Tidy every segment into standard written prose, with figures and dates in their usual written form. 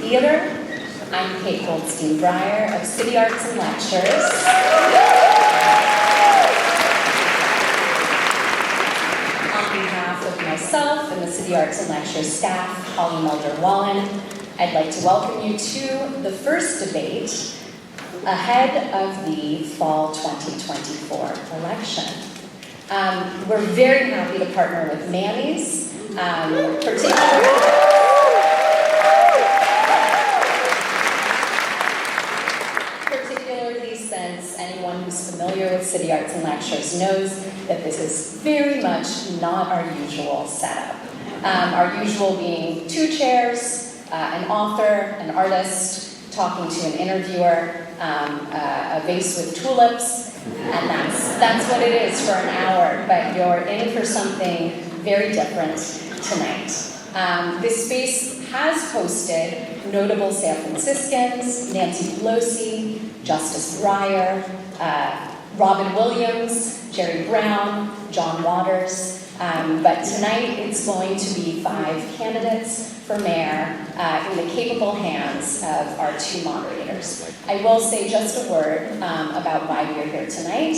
Theater. I'm Kate Goldstein-Breyer of City Arts and Lectures. On behalf of myself and the City Arts and Lectures staff, Holly Mulder-Wallen, I'd like to welcome you to the first debate ahead of the fall 2024 election. We're very happy to partner with Manny's, particularly since anyone who's familiar with City Arts and Lectures knows that this is very much not our usual setup. Our usual being two chairs, an author, an artist, talking to an interviewer, a vase with tulips, and that's what it is for an hour, but you're in for something very different tonight. This space has hosted notable San Franciscans, Nancy Pelosi, Justice Breyer, Robin Williams, Jerry Brown, John Waters, but tonight it's going to be 5 candidates for mayor in the capable hands of our 2 moderators. I will say just a word about why we're here tonight.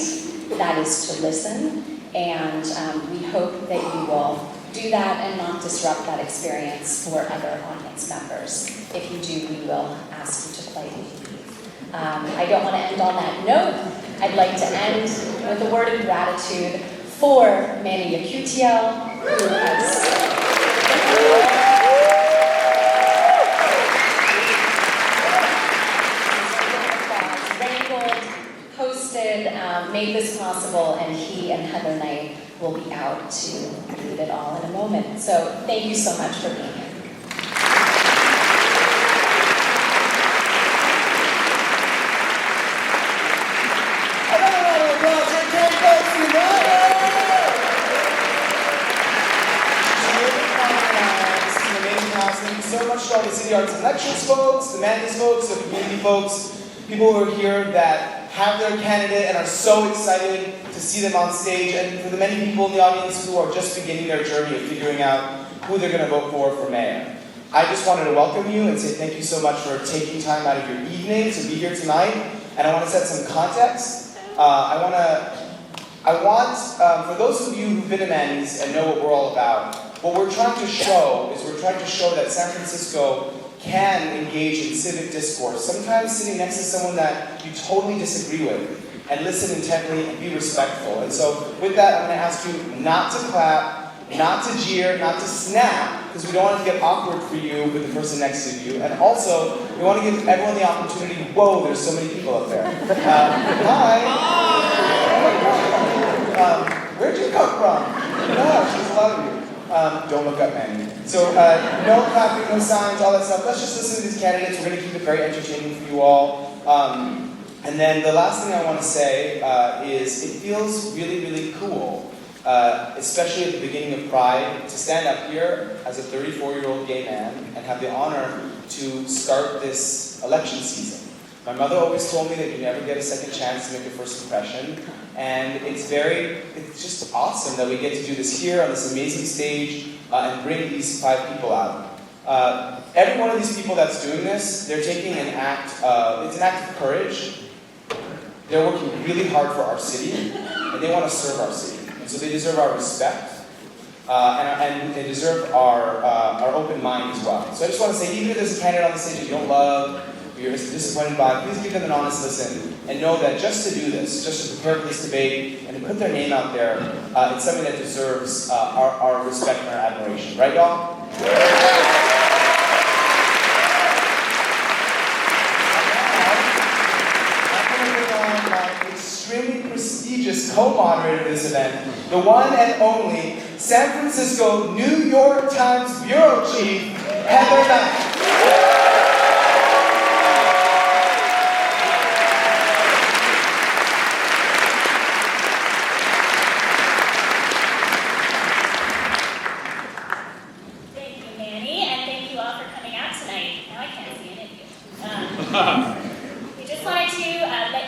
That is to listen, and we hope that you will do that and not disrupt that experience for other audience members. If you do, we will ask you to politely leave. I don't want to end on that note. I'd like to end with a word of gratitude for Manny Yacutiel, who has made this possible, and he and Heather Knight will be out to lead it all in a moment. So thank you so much for being here. Thank you so much to all the City Arts and Lectures folks, the Manny's folks, the community folks, people who are here that have their candidate and are so excited to see them on stage, and for the many people in the audience who are just beginning their journey of figuring out who they're going to vote for mayor. I just wanted to welcome you and say thank you so much for taking time out of your evening to be here tonight, and I want to set some context. For those of you who've been to Manny's and know what we're all about, what we're trying to show that San Francisco can engage in civic discourse, sometimes sitting next to someone that you totally disagree with, and listen intently and be respectful. And so with that, I'm going to ask you not to clap, not to jeer, not to snap, because we don't want it to get awkward for you with the person next to you. And also, we want to give everyone the opportunity, whoa, there's so many people up there. Hi. Where'd you come from? Gosh, there's a lot of you. Don't look up, Manny. So no clapping, no signs, all that stuff. Let's just listen to these candidates. We're going to keep it very entertaining for you all. And then the last thing I want to say is it feels really, really cool, especially at the beginning of Pride, to stand up here as a 34-year-old gay man and have the honor to start this election season. My mother always told me that you never get a second chance to make a first impression, and it's just awesome that we get to do this here on this amazing stage and bring these 5 people out. Every one of these people that's doing this, they're taking it's an act of courage. They're working really hard for our city, and they want to serve our city. And so they deserve our respect, and they deserve our open mind as well. So I just want to say, even if there's a candidate on the stage that you don't love, you're disappointed by, please give them an honest listen and know that just to do this, just to prepare for this debate and to put their name out there, it's something that deserves our respect and our admiration. Right, y'all? I'm going to bring on my extremely prestigious co-moderator of this event, the one and only San Francisco New York Times Bureau Chief, Heather Knight. We just wanted to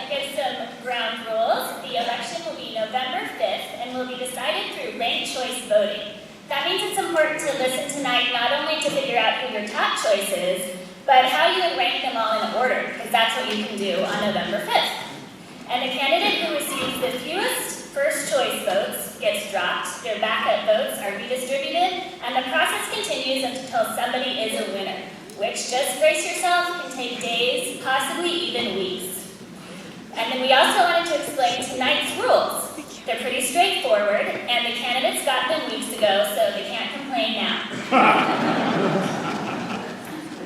give some ground rules. The election will be November 5th and will be decided through ranked choice voting. That means it's important to listen tonight not only to figure out who your top choice is, but how you would rank them all in order, because that's what you can do on November 5th. And the candidate who receives the fewest first choice votes gets dropped, their backup votes are redistributed, and the process continues until somebody is a winner, which, just brace yourself, can take days, possibly even weeks. And then we also wanted to explain tonight's rules. They're pretty straightforward, and the candidates got them weeks ago, so they can't complain now.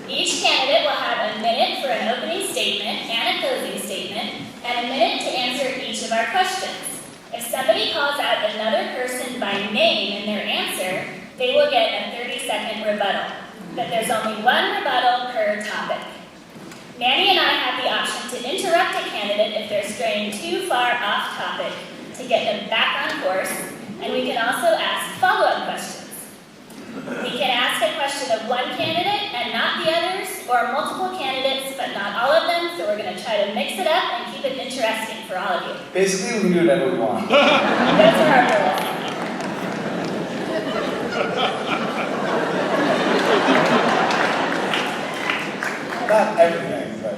Each candidate will have a minute for an opening statement and a closing statement, and a minute to answer each of our questions. If somebody calls out another person by name in their answer, they will get a 30-second rebuttal. But there's only one rebuttal per topic. Manny and I have the option to interrupt a candidate if they're straying too far off topic to get them back on course, and we can also ask follow-up questions. We can ask a question of one candidate and not the others, or multiple candidates but not all of them, so we're going to try to mix it up and keep it interesting for all of you. Basically, we can do whatever we want. Those are our rules. Not everything, but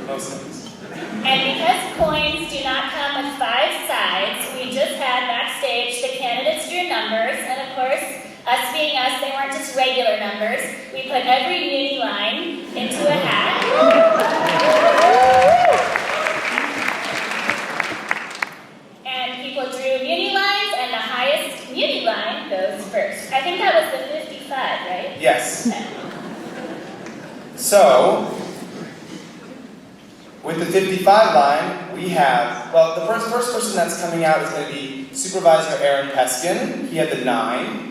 most things. And because coins do not come with 5 sides, we just had backstage the candidates drew numbers, and of course, us being us, they weren't just regular numbers. We put every muni line into a hat. And people drew muni lines, and the highest muni line goes first. I think that was the 55, right? Yes. Okay. So, with the 55 line, we have, well, the first person that's coming out is going to be Supervisor Peskin. He had the 9.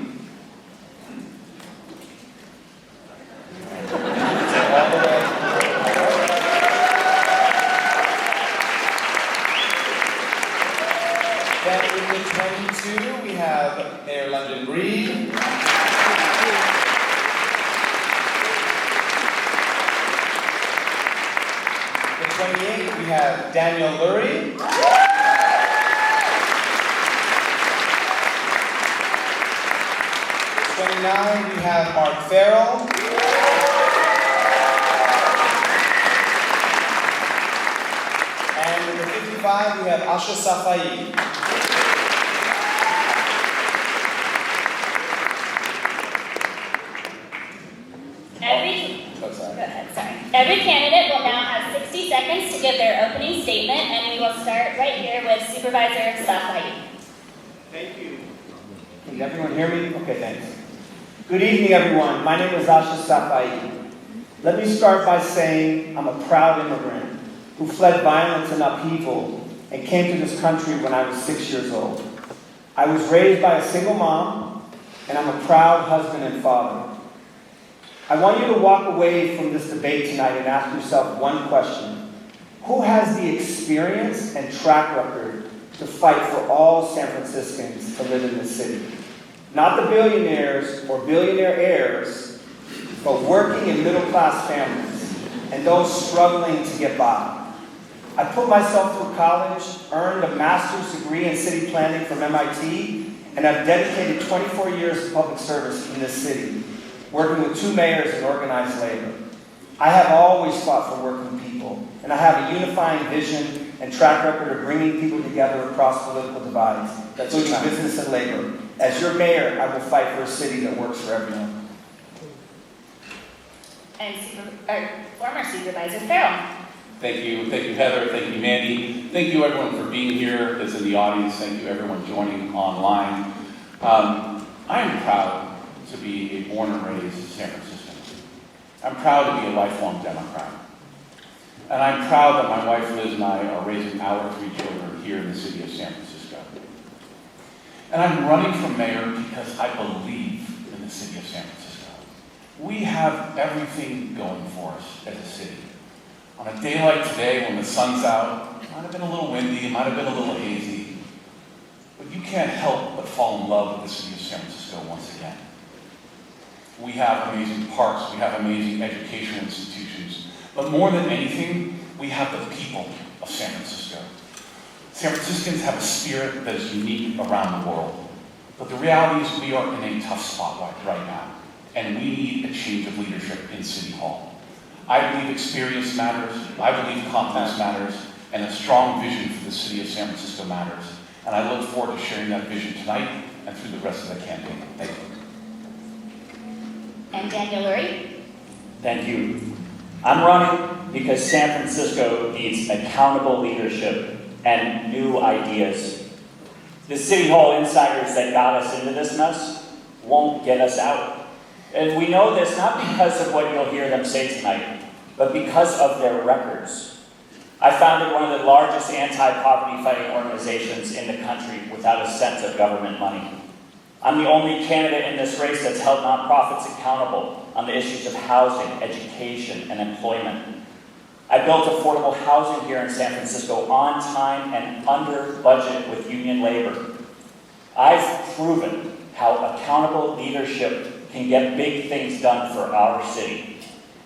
Then with the 22, we have Mayor London Breed. The 28, we have Daniel Lurie. The 29, we have Mark Farrell. And with the 55, we have Ahsha Safai. Every candidate will now have 60 seconds to give their opening statement, and we will start right here with Supervisor Safai. Thank you. Can everyone hear me? Okay, thanks. Good evening, everyone. My name is Ahsha Safai. Let me start by saying I'm a proud immigrant who fled violence and upheaval and came to this country when I was 6 years old. I was raised by a single mom, and I'm a proud husband and father. I want you to walk away from this debate tonight and ask yourself one question. Who has the experience and track record to fight for all San Franciscans to live in this city? Not the billionaires or billionaire heirs, but working and middle-class families and those struggling to get by. I put myself through college, earned a master's degree in city planning from MIT, and I've dedicated 24 years to public service in this city, working with 2 mayors in organized labor. I have always fought for working people, and I have a unifying vision and track record of bringing people together across political divides, including business and labor. As your mayor, I will fight for a city that works for everyone. And former Supervisor Farrell. Thank you, Heather. Thank you, Mandy. Thank you, everyone, for being here that's in the audience. Thank you, everyone joining online. I am proud to be a born and raised San Franciscan. I'm proud to be a lifelong Democrat. And I'm proud that my wife Liz and I are raising our 3 children here in the city of San Francisco. And I'm running for mayor because I believe in the city of San Francisco. We have everything going for us as a city. On a day like today, when the sun's out, it might have been a little windy, it might have been a little hazy, but you can't help but fall in love with the city of San Francisco once again. We have amazing parks, we have amazing educational institutions, but more than anything, we have the people of San Francisco. San Franciscans have a spirit that is unique around the world, but the reality is we are in a tough spot right now, and we need a change of leadership in City Hall. Hall. I believe experience matters, I believe competence matters, and a strong vision for the city of San Francisco matters. And I look forward to sharing that vision tonight and through the rest of the campaign. Thank you. And Daniel Lurie? Thank you. I'm running because San Francisco needs accountable leadership and new ideas. The City Hall insiders that got us into this mess won't get us out. And we know this not because of what you'll hear them say tonight, but because of their records. I founded one of the largest anti-poverty fighting organizations in the country without a cent of government money. I'm the only candidate in this race that's held nonprofits accountable on the issues of housing, education, and employment. I built affordable housing here in San Francisco on time and under budget with union labor. I've proven how accountable leadership can get big things done for our city.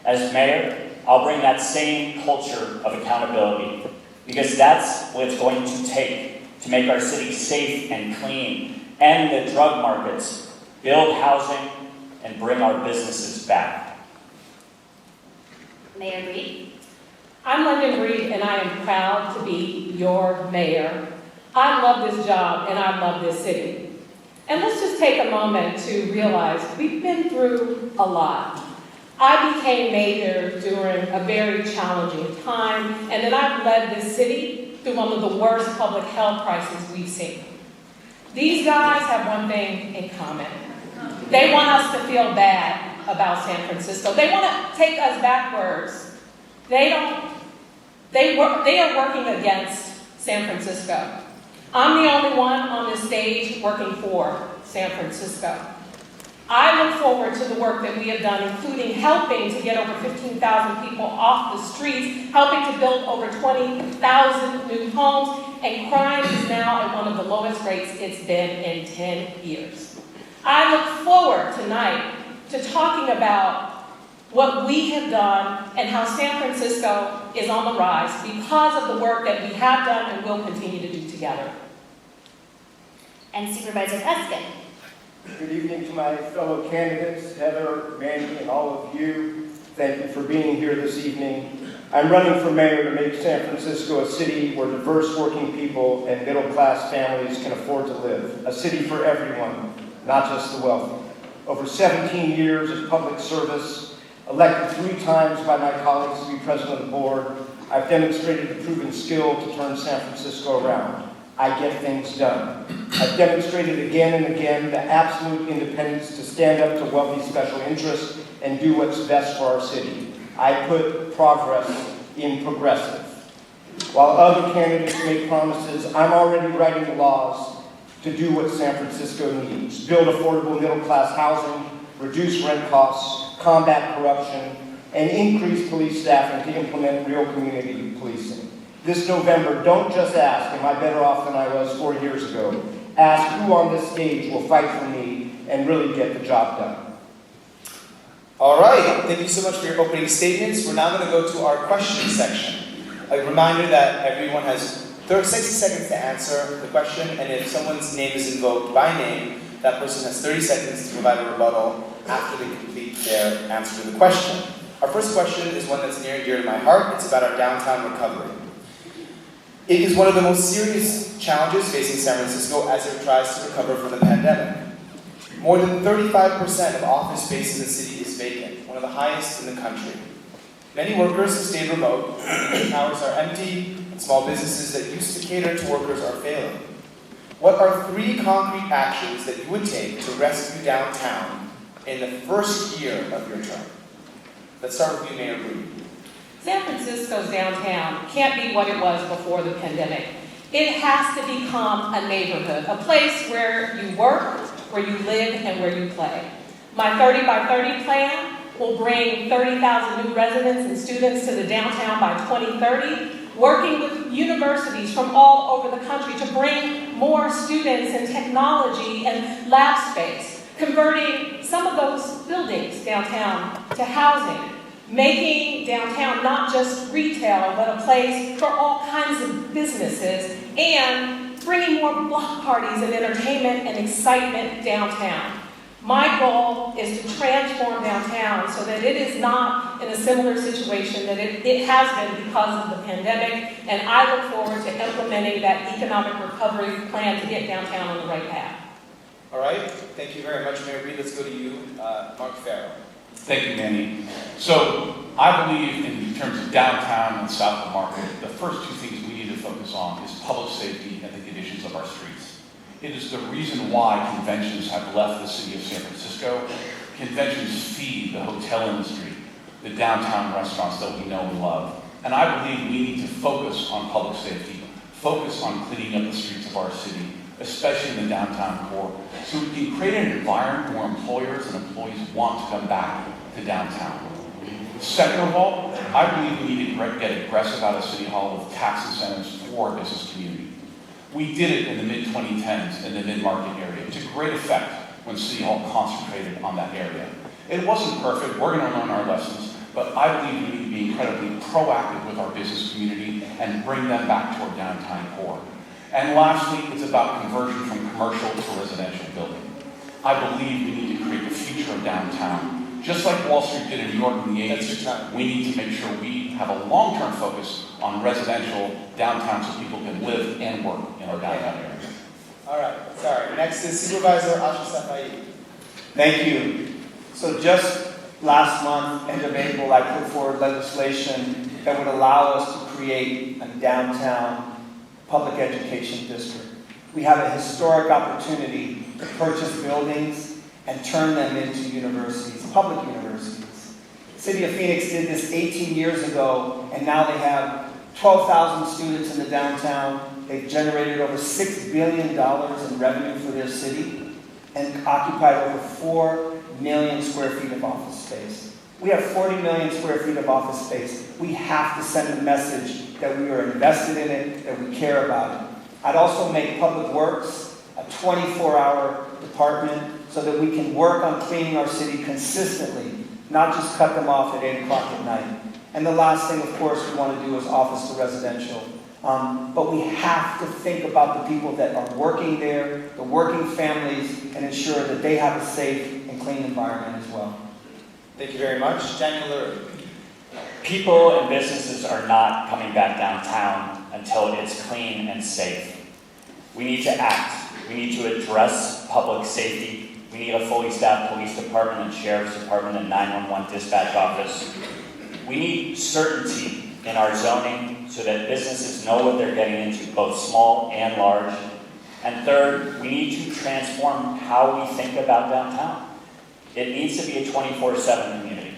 As mayor, I'll bring that same culture of accountability because that's what it's going to take to make our city safe and clean, end the drug markets, build housing, and bring our businesses back. Mayor Reed? I'm London Reed, and I am proud to be your mayor. I love this job, and I love this city. And let's just take a moment to realize we've been through a lot. I became mayor during a very challenging time, and then I've led this city through one of the worst public health crises we've seen. These guys have one thing in common. They want us to feel bad about San Francisco. They want to take us backwards. They are working against San Francisco. I'm the only one on this stage working for San Francisco. I look forward to the work that we have done, including helping to get over 15,000 people off the streets, helping to build over 20,000 new homes, and crime is now at one of the lowest rates it's been in 10 years. I look forward tonight to talking about what we have done and how San Francisco is on the rise because of the work that we have done and will continue to do together. And Supervisor Peskin? Good evening to my fellow candidates, Heather, Mandy, and all of you. Thank you for being here this evening. I'm running for mayor to make San Francisco a city where diverse working people and middle-class families can afford to live. A city for everyone, not just the wealthy. Over 17 years of public service, elected 3 times by my colleagues to be president of the board, I've demonstrated the proven skill to turn San Francisco around. I get things done. I've demonstrated again and again the absolute independence to stand up to wealthy special interests and do what's best for our city. I put progress in progressive. While other candidates make promises, I'm already writing the laws to do what San Francisco needs. Build affordable middle-class housing, reduce rent costs, combat corruption, and increase police staffing to implement real community policing. This November, don't just ask, am I better off than I was 4 years ago? Ask who on this stage will fight for me and really get the job done. All right, thank you so much for your opening statements. We're now going to go to our question section. A reminder that everyone has 60 seconds to answer the question, and if someone's name is invoked by name, that person has 30 seconds to provide a rebuttal after they complete their answer to the question. Our first question is one that's near and dear to my heart. It's about our downtown recovery. It is one of the most serious challenges facing San Francisco as it tries to recover from the pandemic. More than 35% of office space in the city is vacant, one of the highest in the country. Many workers have stayed remote, towers are empty, and small businesses that used to cater to workers are failing. What are 3 concrete actions that you would take to rescue downtown in the first year of your term? Let's start with you, Mayor Reed. San Francisco's downtown can't be what it was before the pandemic. It has to become a neighborhood, a place where you work, where you live, and where you play. My 30 by 30 plan will bring 30,000 new residents and students to the downtown by 2030, working with universities from all over the country to bring more students in technology and lab space, converting some of those buildings downtown to housing, making downtown not just retail, but a place for all kinds of businesses, and bringing more block parties and entertainment and excitement downtown. My goal is to transform downtown so that it is not in a similar situation that it has been because of the pandemic, and I look forward to implementing that economic recovery plan to get downtown on the right path. All right, thank you very much, Mayor Reed. Let's go to you, Mark Farrell. Thank you, Manny. So I believe in terms of downtown and South of Market, the first two things we need to focus on is public safety and the conditions of our streets. It is the reason why conventions have left the city of San Francisco. Conventions feed the hotel industry, the downtown restaurants that we know and love. And I believe we need to focus on public safety, focus on cleaning up the streets of our city, especially in the downtown core, so we can create an environment where employers and employees want to come back to downtown. Second of all, I believe we need to get aggressive out of City Hall with tax incentives for our business community. We did it in the mid-2010s in the mid-market area to great effect when City Hall concentrated on that area. It wasn't perfect, we're going to learn our lessons, but I believe we need to be incredibly proactive with our business community and bring them back to our downtown core. And lastly, it's about conversion from commercial to residential building. I believe we need to create the future of downtown. Just like Wall Street did in New York in the 80s, we need to make sure we have a long-term focus on residential downtown so people can live and work in our downtown area. All right, sorry. Next is Supervisor Ahsha Safai. Thank you. So just last month, end of April, I put forward legislation that would allow us to create a downtown public education district. We have a historic opportunity to purchase buildings and turn them into universities, public universities. The City of Phoenix did this 18 years ago, and now they have 12,000 students in the downtown. They've generated over $6 billion in revenue for their city and occupied over 4 million square feet of office space. We have 40 million square feet of office space. We have to send a message that we are invested in it, that we care about it. I'd also make Public Works a 24-hour department so that we can work on cleaning our city consistently, not just cut them off at 8 o'clock at night. And the last thing, of course, we want to do is office to residential. But we have to think about the people that are working there, the working families, and ensure that they have a safe and clean environment as well. Thank you very much. Daniel Lurie. People and businesses are not coming back downtown until it's clean and safe. We need to act. We need to address public safety. We need a fully staffed police department and sheriff's department and 911 dispatch office. We need certainty in our zoning so that businesses know what they're getting into, both small and large. And third, we need to transform how we think about downtown. It needs to be a 24/7 community.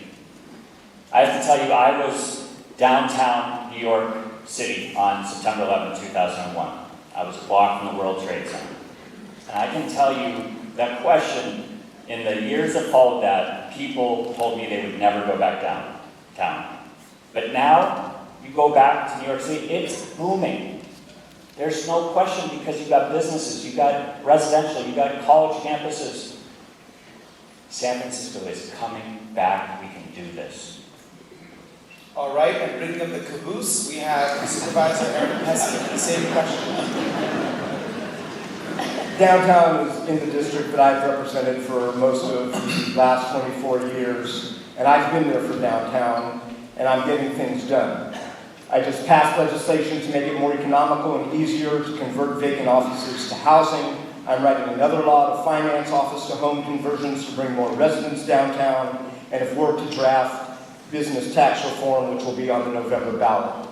I have to tell you, I was downtown New York City on September 11, 2001. I was a block from the World Trade Center. And I can tell you that question, in the years that followed that, people told me they would never go back downtown. But now, you go back to New York City, it's booming. There's no question because you've got businesses, you've got residential, you've got college campuses. San Francisco is coming back. We can do this. All right, and bringing up the caboose, we have Supervisor Peskin. The same question. Downtown is in the district that I've represented for most of the last 24 years, and I've been there for downtown, and I'm getting things done. I just passed legislation to make it more economical and easier to convert vacant offices to housing. I'm writing another law to finance office-to-home conversions to bring more residents downtown, and have worked to draft business tax reform, which will be on the November ballot.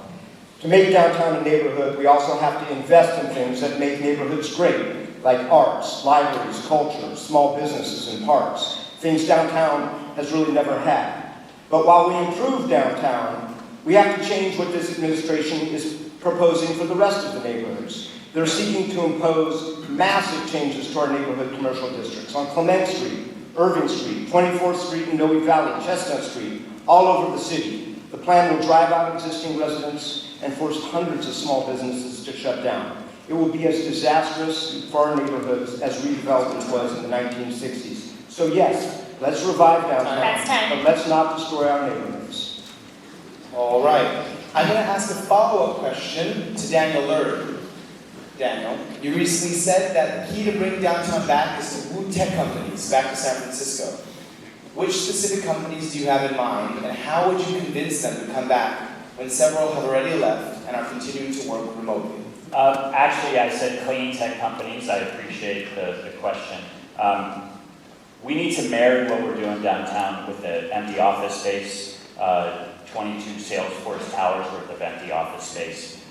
To make downtown a neighborhood, we also have to invest in things that make neighborhoods great, like arts, libraries, culture, small businesses, and parks, things downtown has really never had. But while we improve downtown, we have to change what this administration is proposing for the rest of the neighborhoods. They're seeking to impose massive changes to our neighborhood commercial districts on Clement Street, Irving Street, 24th Street in Noe Valley, Chestnut Street, all over the city. The plan will drive out existing residents and force hundreds of small businesses to shut down. It will be as disastrous for our neighborhoods as redevelopment was in the 1960s. So yes, let's revive downtown, That's time. but let's not destroy our neighborhoods. All right. I'm going to ask a follow-up question to Daniel Lurie. Daniel, you recently said that the key to bring downtown back is to woo tech companies back to San Francisco. Which specific companies do you have in mind, and how would you convince them to come back when several have already left and are continuing to work remotely? Actually, I said clean tech companies. I appreciate the question. We need to marry what we're doing downtown with the empty office space, 22 Salesforce towers worth of empty office space.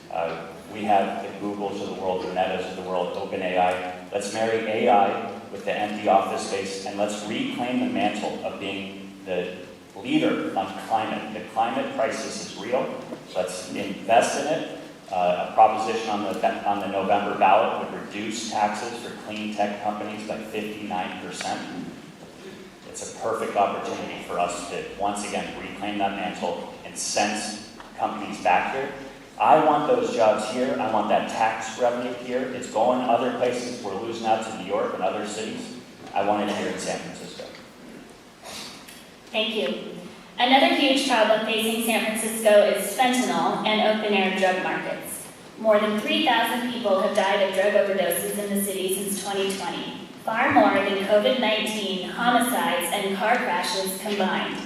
We have the Googles of the world, the Metas of the world, OpenAI. Let's marry AI with the empty office space, and let's reclaim the mantle of being the leader on climate. The climate crisis is real. Let's invest in it. A proposition on the November ballot would reduce taxes for clean tech companies by 59%. It's a perfect opportunity for us to once again reclaim that mantle and sense companies back here. I want those jobs here. I want that tax revenue here. It's going other places. We're losing out to New York and other cities. I want it here in San Francisco. Thank you. Another huge problem facing San Francisco is fentanyl and open-air drug markets. More than 3,000 people have died of drug overdoses in the city since 2020, far more than COVID-19, homicides, and car crashes combined.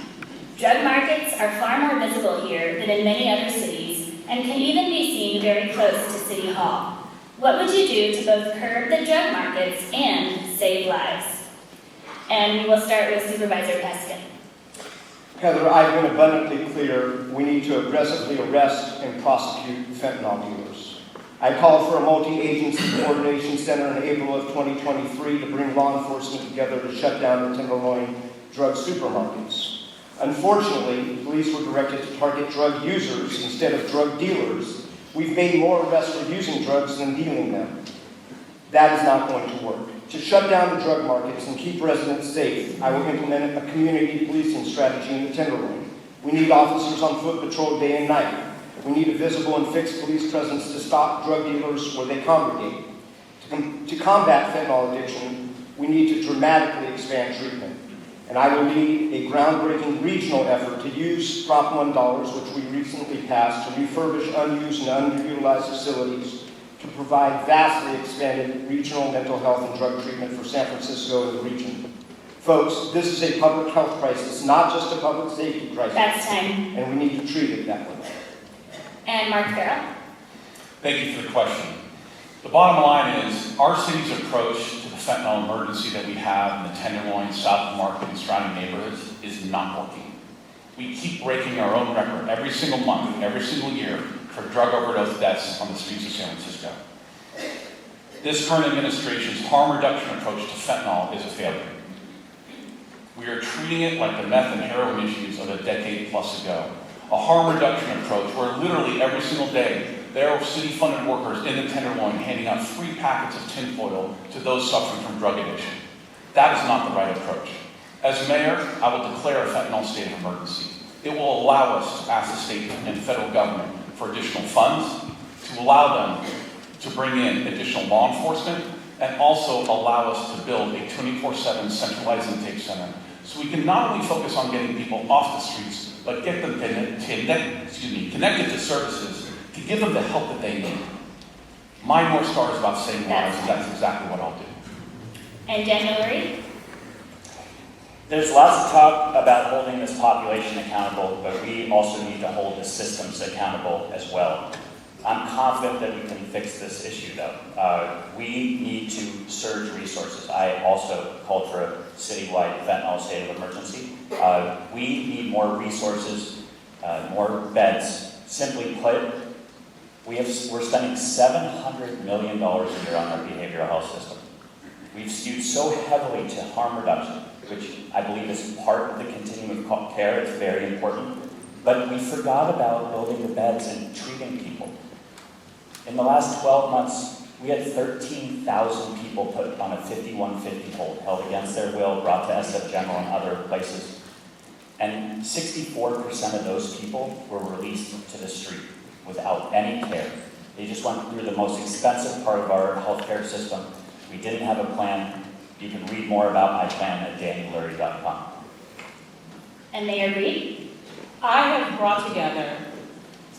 Drug markets are far more visible here than in many other cities, and can even be seen very close to City Hall. What would you do to both curb the drug markets and save lives? And we will start with Supervisor Peskin. Heather, I've been abundantly clear we need to aggressively arrest and prosecute fentanyl dealers. I called for a multi-agency coordination center in April of 2023 to bring law enforcement together to shut down the Tenderloin drug supermarkets. Unfortunately, police were directed to target drug users instead of drug dealers. We've made more arrests for using drugs than dealing them. That is not going to work. To shut down the drug markets and keep residents safe, I will implement a community policing strategy in the Tenderloin. We need officers on foot patrol day and night. We need a visible and fixed police presence to stop drug dealers where they congregate. To combat fentanyl addiction, we need to dramatically expand treatment. And I will lead a groundbreaking regional effort to use Prop 1 dollars, which we recently passed, to refurbish unused and underutilized facilities to provide vastly expanded regional mental health and drug treatment for San Francisco and the region. Folks, this is a public health crisis, not just a public safety crisis. That's time. And we need to treat it that way. And Mark Farrell. Thank you for the question. The bottom line is our city's approach to the fentanyl emergency that we have in the Tenderloin, South Market, and surrounding neighborhoods is not working. We keep breaking our own record every single month, every single year for drug overdose deaths on the streets of San Francisco. This current administration's harm reduction approach to fentanyl is a failure. We are treating it like the meth and heroin issues of a decade plus ago. A harm reduction approach where literally every single day there are city-funded workers in the Tenderloin handing out free packets of tinfoil to those suffering from drug addiction. That is not the right approach. As mayor, I will declare a fentanyl state of emergency. It will allow us to ask the state and federal government for additional funds, to allow them to bring in additional law enforcement, and also allow us to build a 24/7 centralized intake center so we can not only focus on getting people off the streets, but get them connected to services to give them the help that they need. My North Star is about saving lives, and that's exactly what I'll do. And Daniel Lurie. There's lots of talk about holding this population accountable, but we also need to hold the systems accountable as well. I'm confident that we can fix this issue, though. We need to surge resources. I also called for a citywide fentanyl state of emergency. We need more resources, more beds. Simply put, we're spending $700 million a year on our behavioral health system. We've skewed so heavily to harm reduction, which I believe is part of the continuum of care. It's very important. But we forgot about building the beds and treating people. In the last 12 months, we had 13,000 people put on a 5150 hold, held against their will, brought to SF General and other places. And 64% of those people were released to the street without any care. They just went through the most expensive part of our healthcare system. We didn't have a plan. You can read more about my plan at daniellurie.com. And Mayor Reed. I have brought together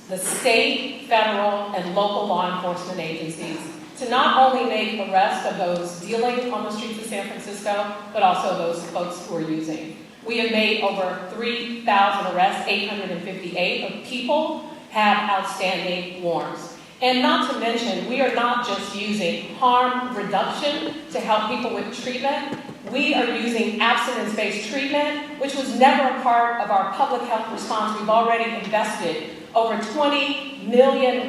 the state, federal, and local law enforcement agencies to not only make arrests of those dealing on the streets of San Francisco, but also those folks who are using. We have made over 3,000 arrests, 858 of people have outstanding warrants. And not to mention, we are not just using harm reduction to help people with treatment. We are using abstinence-based treatment, which was never a part of our public health response. We've already invested over $20 million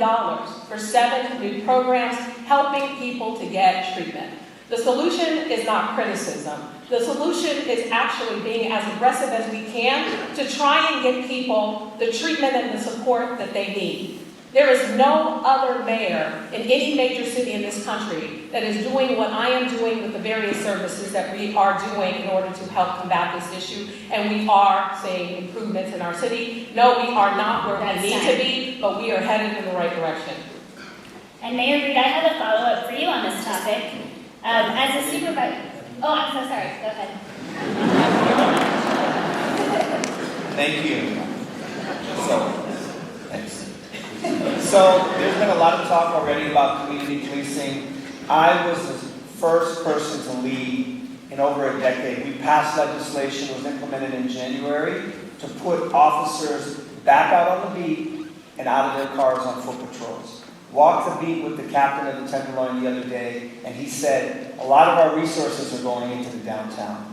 for 7 new programs helping people to get treatment. The solution is not criticism. The solution is actually being as aggressive as we can to try and get people the treatment and the support that they need. There is no other mayor in any major city in this country that is doing what I am doing with the various services that we are doing in order to help combat this issue, and we are seeing improvements in our city. No, we are not where we need to be, but we are headed in the right direction. And Mayor Reed, I have a follow-up for you on this topic. As a supervisor, I'm so sorry, go ahead. Thank you. Thanks. So, there's been a lot of talk already about community policing. I was the first person to lead in over a decade. We passed legislation that was implemented in January to put officers back out on the beat and out of their cars on foot patrols. Walked the beat with the captain of the Tenderloin the other day, and he said, a lot of our resources are going into the downtown.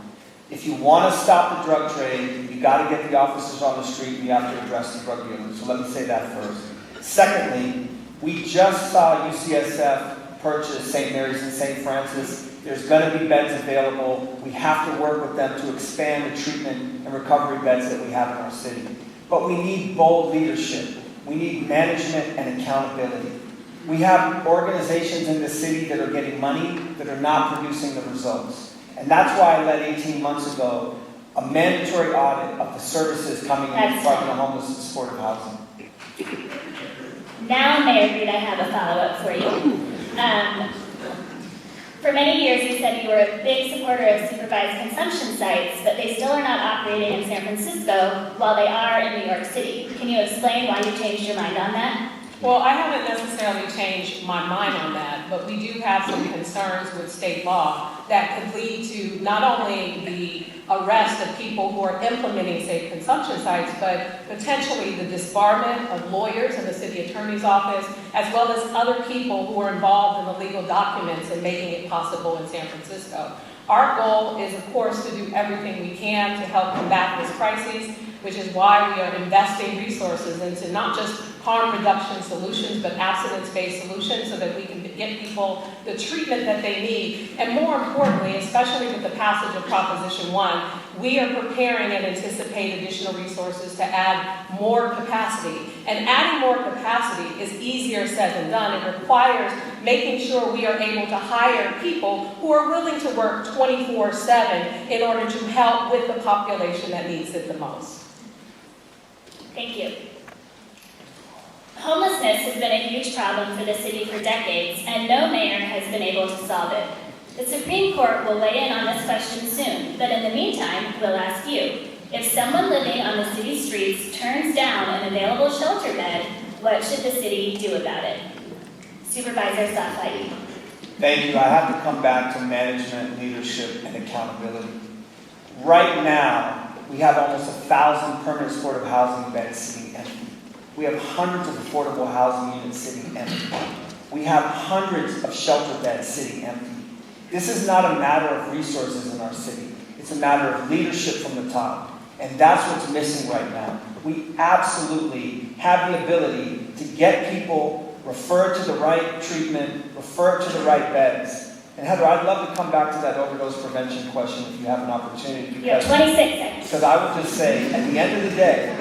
If you want to stop the drug trade, you got to get the officers on the street and you have to address the drug dealers. So let me say that first. Secondly, we just saw UCSF purchase St. Mary's and St. Francis. There's going to be beds available. We have to work with them to expand the treatment and recovery beds that we have in our city. But we need bold leadership. We need management and accountability. We have organizations in the city that are getting money that are not producing the results. And that's why I led 18 months ago a mandatory audit of the services coming in the Department of Homelessness and Supportive Housing. Now, Mayor Reed, I have a follow-up for you. For many years, you said you were a big supporter of supervised consumption sites, but they still are not operating in San Francisco while they are in New York City. Can you explain why you changed your mind on that? Well, I haven't necessarily changed my mind on that, but we do have some concerns with state law that could lead to not only the arrest of people who are implementing safe consumption sites, but potentially the disbarment of lawyers in the city attorney's office, as well as other people who are involved in the legal documents and making it possible in San Francisco. Our goal is, of course, to do everything we can to help combat this crisis, which is why we are investing resources into not just harm reduction solutions, but abstinence-based solutions so that we can get people the treatment that they need. And more importantly, especially with the passage of Proposition 1, we are preparing and anticipate additional resources to add more capacity. And adding more capacity is easier said than done. It requires making sure we are able to hire people who are willing to work 24/7 in order to help with the population that needs it the most. Thank you. Homelessness has been a huge problem for the city for decades, and no mayor has been able to solve it. The Supreme Court will weigh in on this question soon, but in the meantime, we'll ask you. If someone living on the city streets turns down an available shelter bed, what should the city do about it? Supervisor Safai. Thank you. I have to come back to management, leadership, and accountability. Right now, we have almost 1,000 permanent supportive housing beds sitting empty. We have hundreds of affordable housing units sitting empty. We have hundreds of shelter beds sitting empty. This is not a matter of resources in our city. It's a matter of leadership from the top. And that's what's missing right now. We absolutely have the ability to get people referred to the right treatment, referred to the right beds. And Heather, I'd love to come back to that overdose prevention question if you have an opportunity. You have 26 seconds. Because I would just say, at the end of the day,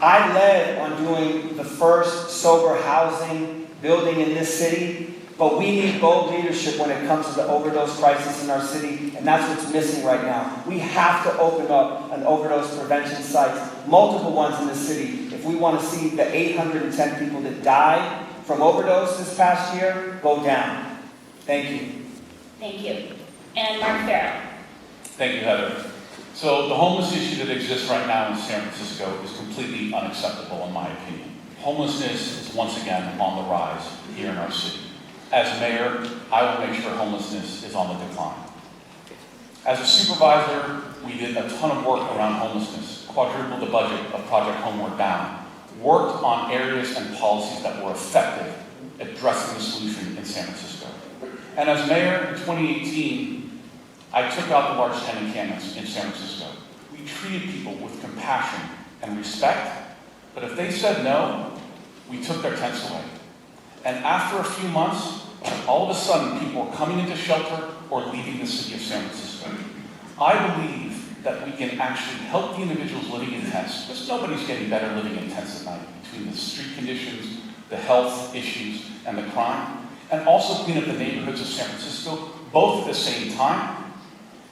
I led on doing the first sober housing building in this city, but we need bold leadership when it comes to the overdose crisis in our city, and that's what's missing right now. We have to open up an overdose prevention site, multiple ones in the city, if we want to see the 810 people that died from overdose this past year go down. Thank you. Thank you. And Mark Farrell. Thank you, Heather. So the homeless issue that exists right now in San Francisco is completely unacceptable in my opinion. Homelessness is once again on the rise here in our city. as mayor, I will make sure homelessness is on the decline. As a supervisor, we did a ton of work around homelessness, quadrupled the budget of Project Homeward Bound, worked on areas and policies that were effective at addressing the solution in San Francisco. And as mayor in 2018, I took out the large tent encampments in San Francisco. We treated people with compassion and respect, but if they said no, we took their tents away. And after a few months, all of a sudden, people were coming into shelter or leaving the city of San Francisco. I believe that we can actually help the individuals living in tents, because nobody's getting better living in tents at night, between the street conditions, the health issues, and the crime, and also clean up the neighborhoods of San Francisco, both at the same time.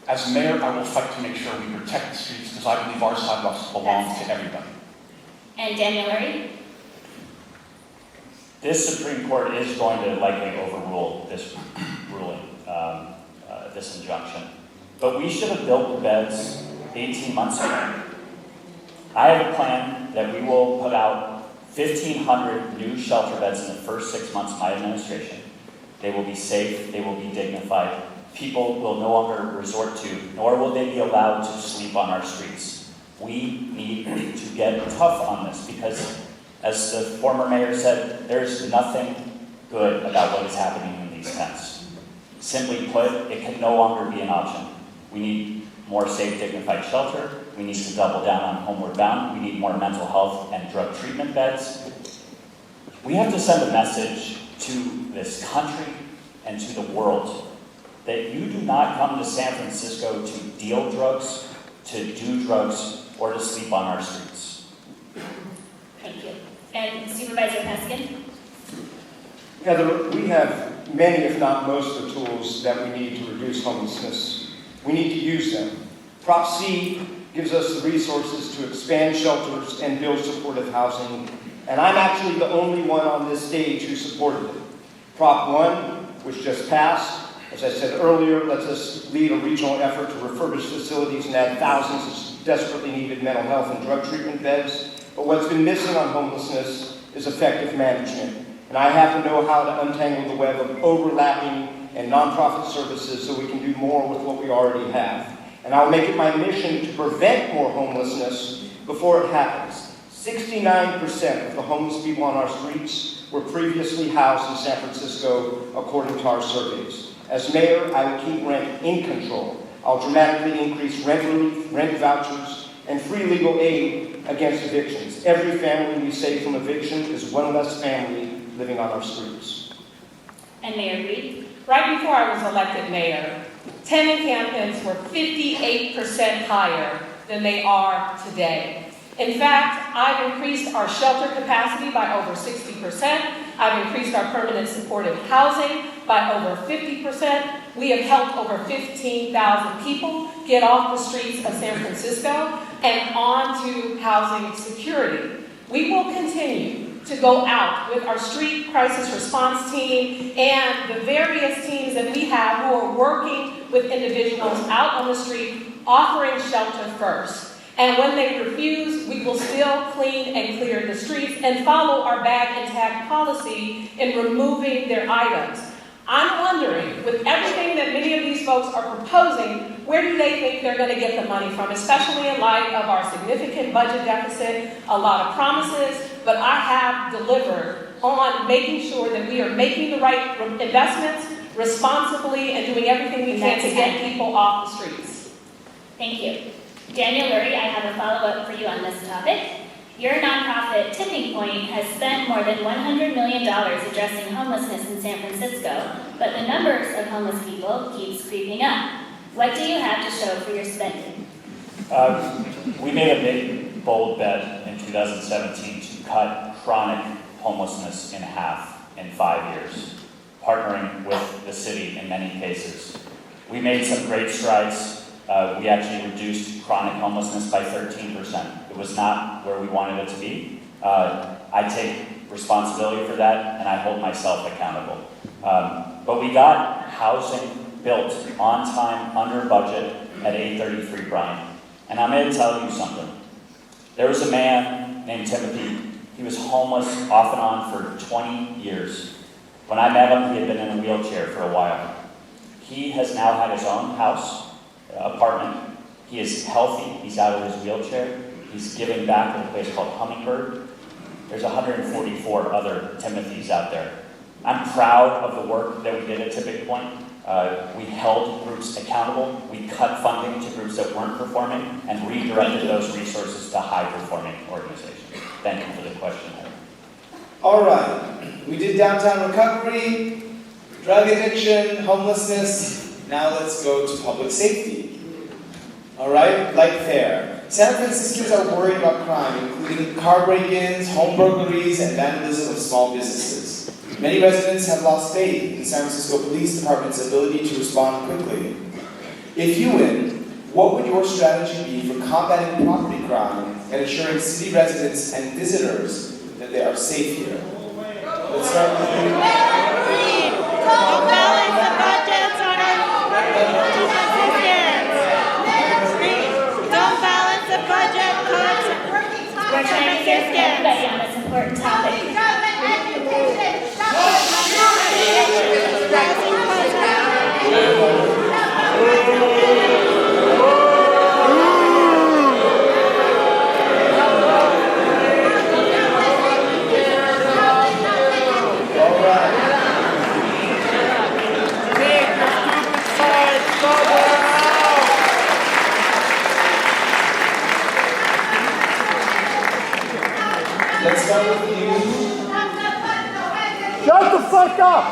As mayor, I will fight to make sure we protect the streets, because I believe our sidewalks belong to everybody. And Daniel Lurie? This Supreme Court is going to likely overrule this ruling, this injunction. But we should have built the beds 18 months ago. I have a plan that we will put out 1,500 new shelter beds in the first 6 months of my administration. They will be safe, they will be dignified. People will no longer resort to, nor will they be allowed to sleep on our streets. We need to get tough on this because, as the former mayor said, there's nothing good about what is happening in these tents. Simply put, it can no longer be an option. We need more safe, dignified shelter. We need to double down on Homeward Bound. We need more mental health and drug treatment beds. We have to send a message to this country and to the world that you do not come to San Francisco to deal drugs, to do drugs, or to sleep on our streets. Thank you. And Supervisor Peskin? Heather, we have many, if not most, of the tools that we need to reduce homelessness. We need to use them. Prop C gives us the resources to expand shelters and build supportive housing, and I'm actually the only one on this stage who supported it. Prop 1, which just passed, as I said earlier, lets us lead a regional effort to refurbish facilities and add thousands of desperately needed mental health and drug treatment beds. But what's been missing on homelessness is effective management. And I have to know how to untangle the web of overlapping and nonprofit services so we can do more with what we already have. And I'll make it my mission to prevent more homelessness before it happens. 69% of the homeless people on our streets were previously housed in San Francisco, according to our surveys. As mayor, I will keep rent in control. I'll dramatically increase rent relief, rent vouchers, and free legal aid against evictions. Every family we save from eviction is one less family living on our streets. And Mayor Reed? Right before I was elected mayor, tent encampments were 58% higher than they are today. In fact, I've increased our shelter capacity by over 60%. I've increased our permanent supportive housing by over 50%. We have helped over 15,000 people get off the streets of San Francisco and on to housing security. We will continue to go out with our street crisis response team and the various teams that we have who are working with individuals out on the street, offering shelter first. And when they refuse, we will still clean and clear the streets and follow our bag and tag policy in removing their items. I'm wondering, with everything that many of these folks are proposing, where do they think they're going to get the money from, especially in light of our significant budget deficit, a lot of promises, but I have delivered on making sure that we are making the right investments responsibly and doing everything we can to get people off the streets. Thank you. Daniel Lurie, I have a follow-up for you on this topic. Your nonprofit, Tipping Point, has spent more than $100 million addressing homelessness in San Francisco, but the numbers of homeless people keeps creeping up. What do you have to show for your spending? We made a big, bold bet in 2017 to cut chronic homelessness in half in 5 years, partnering with the city in many cases. We made some great strides. We actually reduced chronic homelessness by 13%. It was not where we wanted it to be. I take responsibility for that, and I hold myself accountable. But we got housing built on time, under budget, at 833 Bryant. And I'm going to tell you something. There was a man named Timothy. He was homeless off and on for 20 years. When I met him, he had been in a wheelchair for a while. He has now had his own house, apartment. He is healthy. He's out of his wheelchair. He's giving back at a place called Hummingbird. There's 144 other Timothys out there. I'm proud of the work that we did at Tipping Point. We held groups accountable. We cut funding to groups that weren't performing and redirected those resources to high-performing organizations. Thank you for the question, Heather. All right, we did downtown recovery, drug addiction, homelessness. Now let's go to public safety. All right, like there. San Franciscans are worried about crime, including car break-ins, home burglaries, and vandalism of small businesses. Many residents have lost faith in San Francisco Police Department's ability to respond quickly. If you win, what would your strategy be for combating property crime and ensuring city residents and visitors that they are safe here? Let's start with you. Don't balance the budgets on Don't balance the budget cuts. We're trying to get everybody on this important topic. Let's start with you. Shut the fuck up!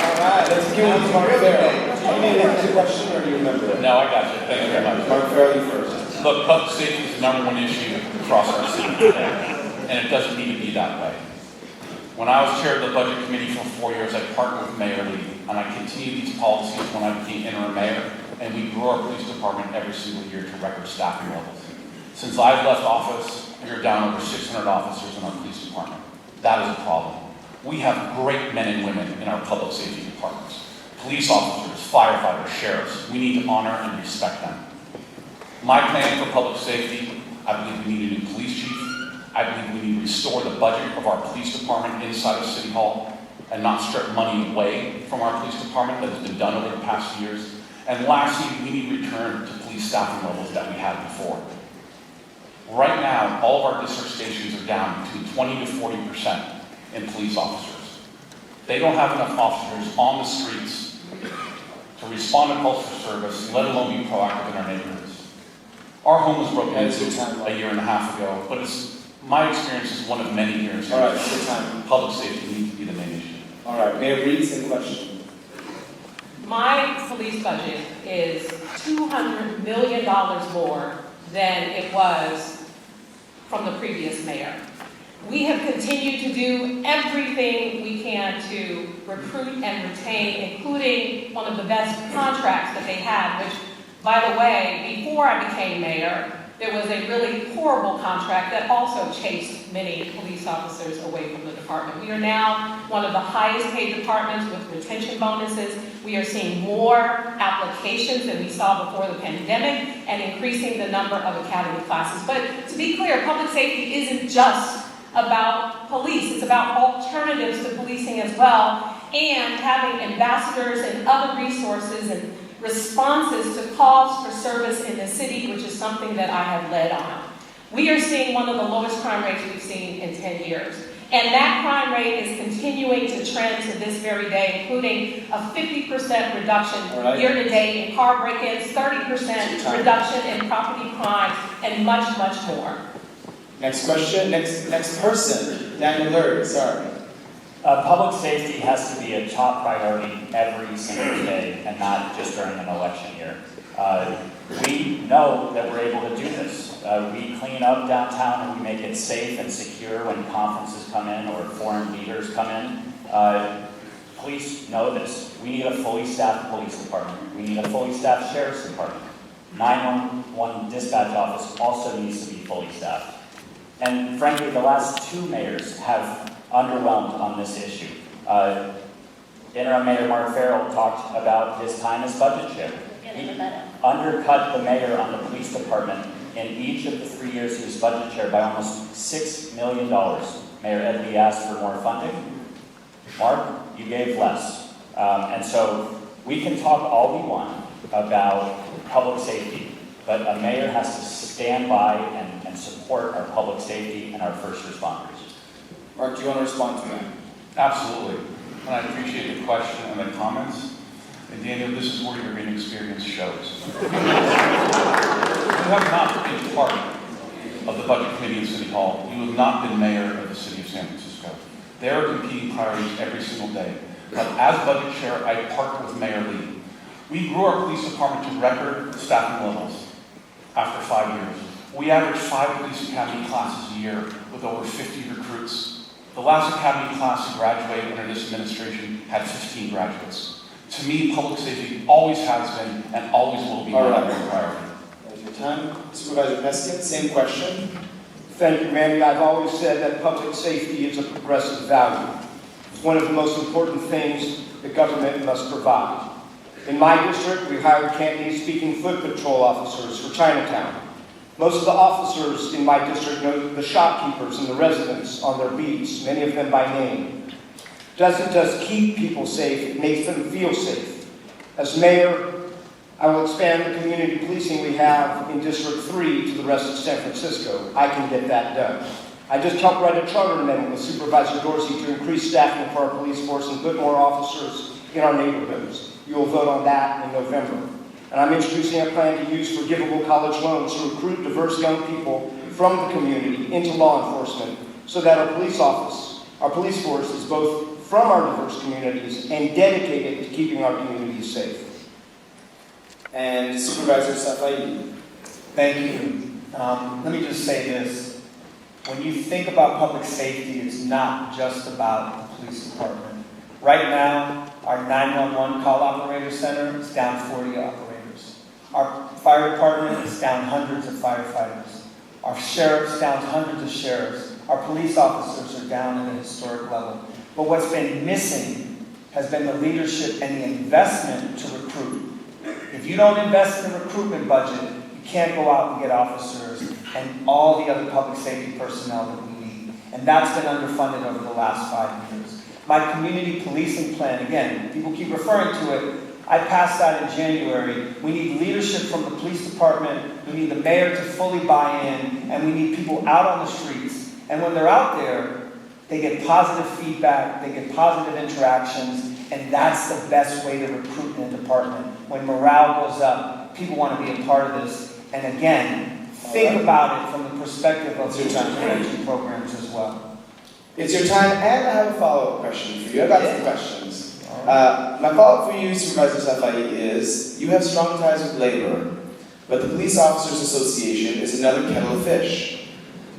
Alright, let's give it to Mark Farrell. Do you need to answer the question or do you remember it? No, I got you. Thank you very much. Mark Farrell, you first. Look, public safety is the #1 issue across our city today, and it doesn't need to be that way. When I was chair of the budget committee for 4 years, I partnered with Mayor Lee, and I continued these policies when I became interim mayor, and we grew our police department every single year to record staffing levels. Since I've left office, we are down over 600 officers in our police department. That is a problem. We have great men and women in our public safety departments. Police officers, firefighters, sheriffs. We need to honor and respect them. My plan for public safety, I believe we need a new police chief. I believe we need to restore the budget of our police department inside of City Hall and not strip money away from our police department that has been done over the past years. And lastly, we need to return to police staffing levels that we had before. Right now, all of our district stations are down between 20 to 40% in police officers. They don't have enough officers on the streets to respond to calls for service, let alone be proactive in our neighborhoods. Our home was broken into a year and a half ago, but my experience is one of many years. All right, it's your time. Public safety needs to be the main issue. All right, Mayor Reed, same question. My police budget is $200 million more than it was from the previous mayor. We have continued to do everything we can to recruit and retain, including one of the best contracts that they had, which, by the way, before I became mayor, there was a really horrible contract that also chased many police officers away from the department. We are now one of the highest paid departments with retention bonuses. We are seeing more applications than we saw before the pandemic and increasing the number of academy classes. But to be clear, public safety isn't just about police. It's about alternatives to policing as well, and having ambassadors and other resources and responses to calls for service in the city, which is something that I have led on. We are seeing one of the lowest crime rates we've seen in 10 years. And that crime rate is continuing to trend to this very day, including a 50% reduction year to date in car break-ins, 30% reduction in property crimes, and much, much more. Next question, next person. Daniel Lurie, sorry. Public safety has to be a top priority every single day and not just during an election year. We know that we're able to do this. We clean up downtown and we make it safe and secure when conferences come in or foreign leaders come in. Police know this. We need a fully staffed police department. We need a fully staffed sheriff's department. 911 dispatch office also needs to be fully staffed. And frankly, the last two mayors have underwhelmed on this issue. Interim Mayor Mark Farrell talked about his time as budget chair. He undercut the mayor on the police department in each of the 3 years he was budget chair by almost $6 million. Mayor Edley asked for more funding. Mark, you gave less. And so we can talk all we want about public safety, but a mayor has to stand by and support our public safety and our first responders. Mark, do you want to respond to that? Absolutely. And I appreciate the question and the comments. And Daniel, this is where your inexperience shows. You have not been part of the Budget Committee in City Hall. You have not been mayor of the city of San Francisco. There are competing priorities every single day. But as budget chair, I partner with Mayor Lee. We grew our police department to record staffing levels after 5 years. We averaged 5 police academy classes a year with over 50 recruits. The last academy class to graduate under this administration had 15 graduates. To me, public safety always has been and always will be my number one priority. That's your time. Supervisor Peskin, same question. Thank you, Mandy. I've always said that public safety is a progressive value. It's one of the most important things the government must provide. In my district, we hired Cantonese-speaking foot patrol officers for Chinatown. Most of the officers in my district know the shopkeepers and the residents on their beats, many of them by name. Doesn't just keep people safe, it makes them feel safe. As mayor, I will expand the community policing we have in District 3 to the rest of San Francisco. I can get that done. I just helped write a charter amendment with Supervisor Dorsey to increase staffing for our police force and put more officers in our neighborhoods. You will vote on that in November. And I'm introducing a plan to use forgivable college loans to recruit diverse young people from the community into law enforcement so that our police force is both from our diverse communities and dedicated to keeping our communities safe. And Supervisor Safai. Thank you. Let me just say this. When you think about public safety, it's not just about the police department. Right now, our 911 call operator center is down 40 operators. Our fire department is down hundreds of firefighters. Our sheriff's down hundreds of sheriffs. Our police officers are down at a historic level. But what's been missing has been the leadership and the investment to recruit. If you don't invest in the recruitment budget, you can't go out and get officers and all the other public safety personnel that we need. And that's been underfunded over the last 5 years. My community policing plan, again, people keep referring to it. I passed that in January. We need leadership from the police department. We need the mayor to fully buy in. And we need people out on the streets. And when they're out there, they get positive feedback, they get positive interactions, and that's the best way to recruit in a department. When morale goes up, people want to be a part of this. And again, think about it from the perspective of the prevention programs as well. It's your time, and I have a follow-up question for you. I've got some questions. My follow-up for you, Supervisor Safai, is you have strong ties with labor, but the Police Officers Association is another kettle of fish.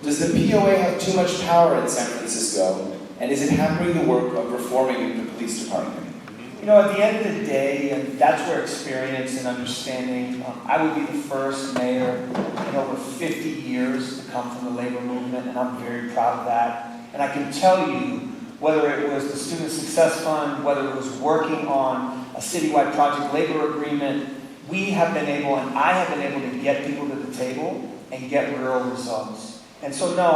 Does the POA have too much power in San Francisco, and is it hampering the work of reforming the police department? You know, at the end of the day, and that's where experience and understanding, I would be the first mayor in over 50 years to come from the labor movement, and I'm very proud of that. And I can tell you, whether it was the Student Success Fund, whether it was working on a citywide project labor agreement, we have been able, and I have been able to get people to the table and get real results. And so, no,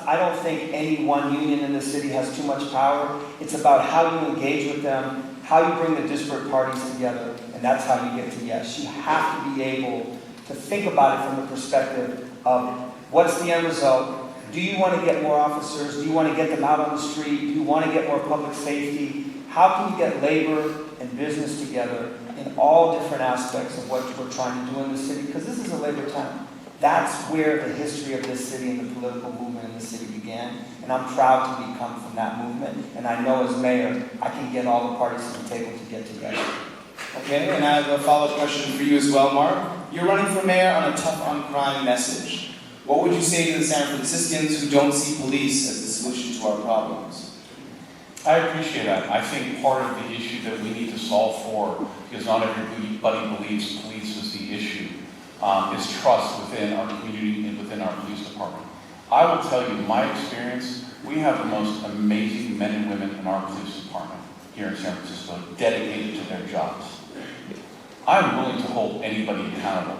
I don't think any one union in the city has too much power. It's about how you engage with them, how you bring the disparate parties together, and that's how you get to yes. You have to be able to think about it from the perspective of what's the end result? Do you want to get more officers? Do you want to get them out on the street? Do you want to get more public safety? How can you get labor and business together in all different aspects of what we're trying to do in the city? Because this is a labor town. That's where the history of this city and the political movement in the city began. And I'm proud to come from that movement. And I know as mayor, I can get all the parties to the table to get together. Okay, and I have a follow-up question for you as well, Mark. You're running for mayor on a tough on crime message. What would you say to the San Franciscans who don't see police as the solution to our problems? I appreciate that. I think part of the issue that we need to solve for, because not everybody believes police is the issue, is trust within our community and within our police department. I will tell you, my experience, we have the most amazing men and women in our police department here in San Francisco, dedicated to their jobs. I'm willing to hold anybody accountable.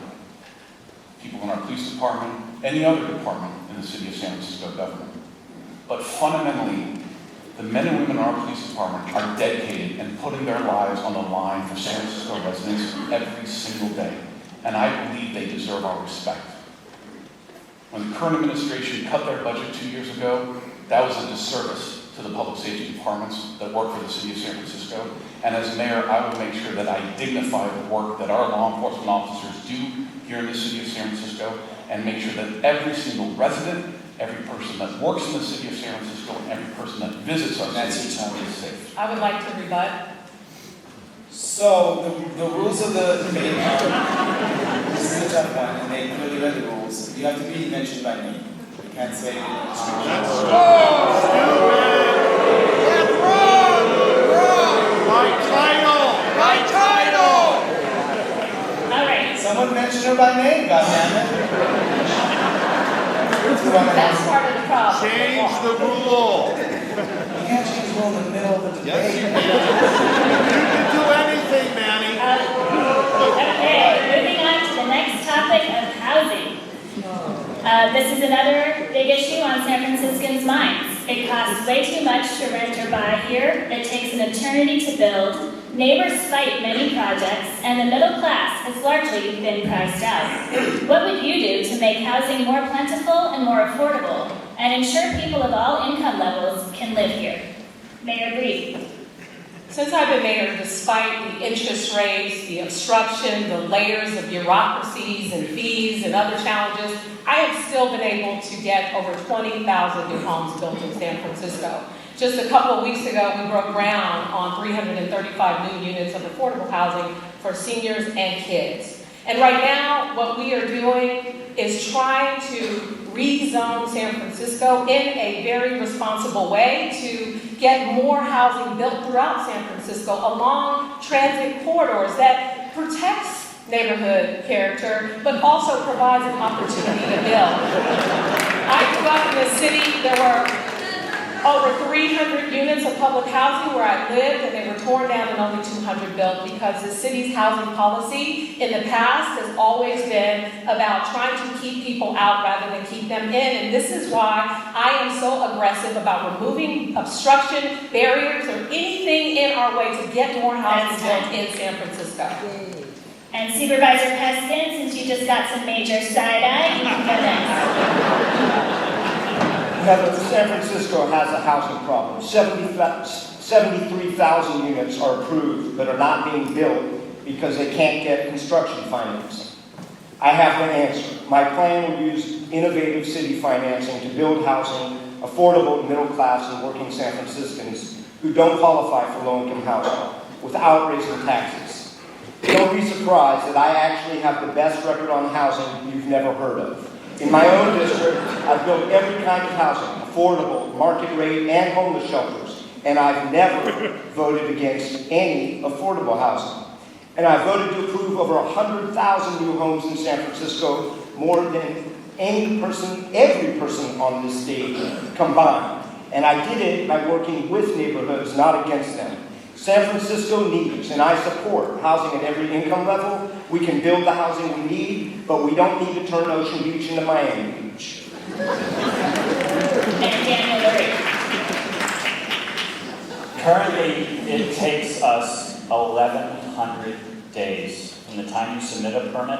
people in our police department, any other department in the city of San Francisco government. But fundamentally, the men and women in our police department are dedicated and putting their lives on the line for San Francisco residents every single day. And I believe they deserve our respect. When the current administration cut their budget 2 years ago, that was a disservice to the public safety departments that work for the city of San Francisco. And as mayor, I will make sure that I dignify the work that our law enforcement officers do here in the city of San Francisco, and make sure that every single resident, every person that works in the city of San Francisco, and every person that visits our city is safe. I would like to rebut. So, the rules of the debate are, this is a tough one, and they clearly read the rules. You have to be mentioned by name. You can't say... That's wrong! Right title! All right. Someone mention her by name, goddammit. That's part of the problem. Change the rule! You can't change the rule in the middle of the debate. Yes, you can. You can do anything, Manny. Okay, moving on to the next topic of housing. This is another big issue on San Franciscans' minds. It costs way too much to rent or buy here. It takes an eternity to build. Neighbors fight many projects, and the middle class has largely been priced out. What would you do to make housing more plentiful and more affordable, and ensure people of all income levels can live here? Mayor Breed. Since I've been mayor, despite the interest rates, the obstruction, the layers of bureaucracies and fees and other challenges, I have still been able to get over 20,000 new homes built in San Francisco. Just a couple of weeks ago, we broke ground on 335 new units of affordable housing for seniors and kids. And right now, what we are doing is trying to rezone San Francisco in a very responsible way to get more housing built throughout San Francisco along transit corridors that protects neighborhood character, but also provides an opportunity to build. I grew up in the city. There were over 300 units of public housing where I lived, and they were torn down and only 200 built because the city's housing policy in the past has always been about trying to keep people out rather than keep them in. And this is why I am so aggressive about removing obstruction, barriers, or anything in our way to get more housing built in San Francisco. And Supervisor Peskin, since you just got some major side-eye, you can go next. Heather, San Francisco has a housing problem. 73,000 units are approved but are not being built because they can't get construction financing. I have the answer. My plan will use innovative city financing to build housing affordable to middle class and working San Franciscans who don't qualify for low-income housing without raising taxes. Don't be surprised that I actually have the best record on housing you've never heard of. In my own district, I've built every kind of housing, affordable, market rate, and homeless shelters, and I've never voted against any affordable housing. And I voted to approve over 100,000 new homes in San Francisco, more than every person on this stage combined. And I did it by working with neighborhoods, not against them. San Francisco needs, and I support, housing at every income level. We can build the housing we need, but we don't need to turn Ocean Beach into Miami Beach. Currently, it takes us 1,100 days from the time you submit a permit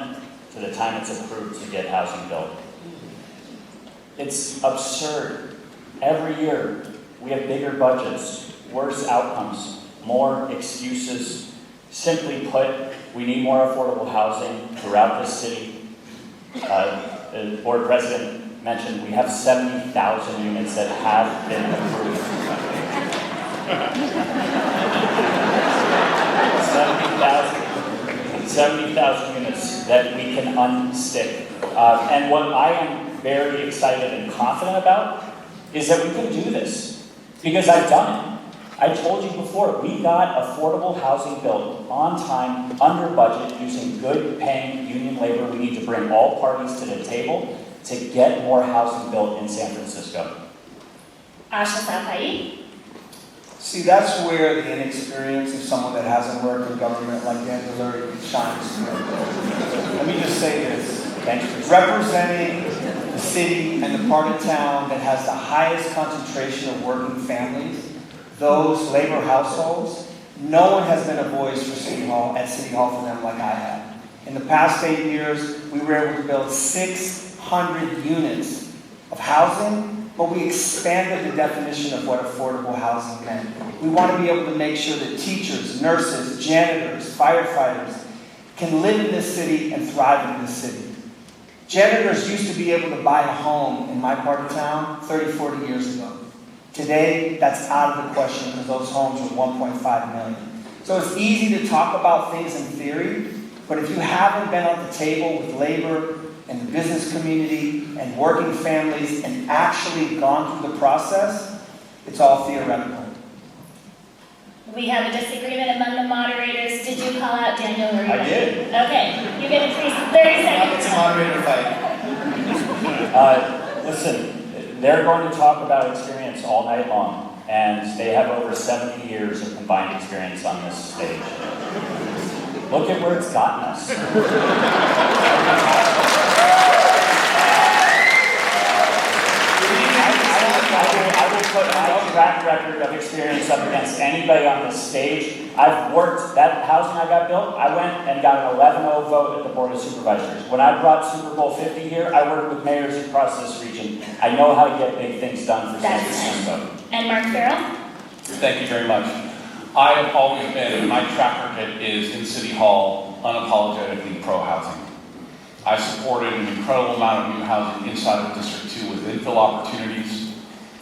to the time it's approved to get housing built. It's absurd. Every year, we have bigger budgets, worse outcomes, more excuses. Simply put, we need more affordable housing throughout this city. The board president mentioned we have 70,000 units that have been approved. 70,000 units that we can unstick. And what I am very excited and confident about is that we can do this because I've done it. I told you before, we got affordable housing built on time, under budget, using good paying union labor. We need to bring all parties to the table to get more housing built in San Francisco. Ahsha, Safai. See, that's where the inexperience of someone that hasn't worked in government like Lurie shines through. Let me just say this. Thanks for representing the city and the part of town that has the highest concentration of working families, those labor households, no one has been a voice for City Hall for them like I have. In the past 8 years, we were able to build 600 units of housing, but we expanded the definition of what affordable housing meant. We want to be able to make sure that teachers, nurses, janitors, firefighters can live in this city and thrive in this city. Janitors used to be able to buy a home in my part of town 30, 40 years ago. Today, that's out of the question because those homes are 1.5 million. So it's easy to talk about things in theory, but if you haven't been at the table with labor and the business community and working families and actually gone through the process, it's all theoretical. We have a disagreement among the moderators. Did you call out Daniel? I did. Okay, you get a 30 seconds. It's a moderator fight. Listen, they're going to talk about experience all night long, and they have over 70 years of combined experience on this stage. Look at where it's gotten us. I will put my track record of experience up against anybody on this stage. I've worked, that housing I got built, I went and got an 11-0 vote at the Board of Supervisors. When I brought Super Bowl 50 here, I worked with mayors across this region. I know how to get big things done for San Francisco. And Mark Farrell? Thank you very much. I have always been, and my track record is in City Hall, unapologetically pro-housing. I supported an incredible amount of new housing inside of District 2 with infill opportunities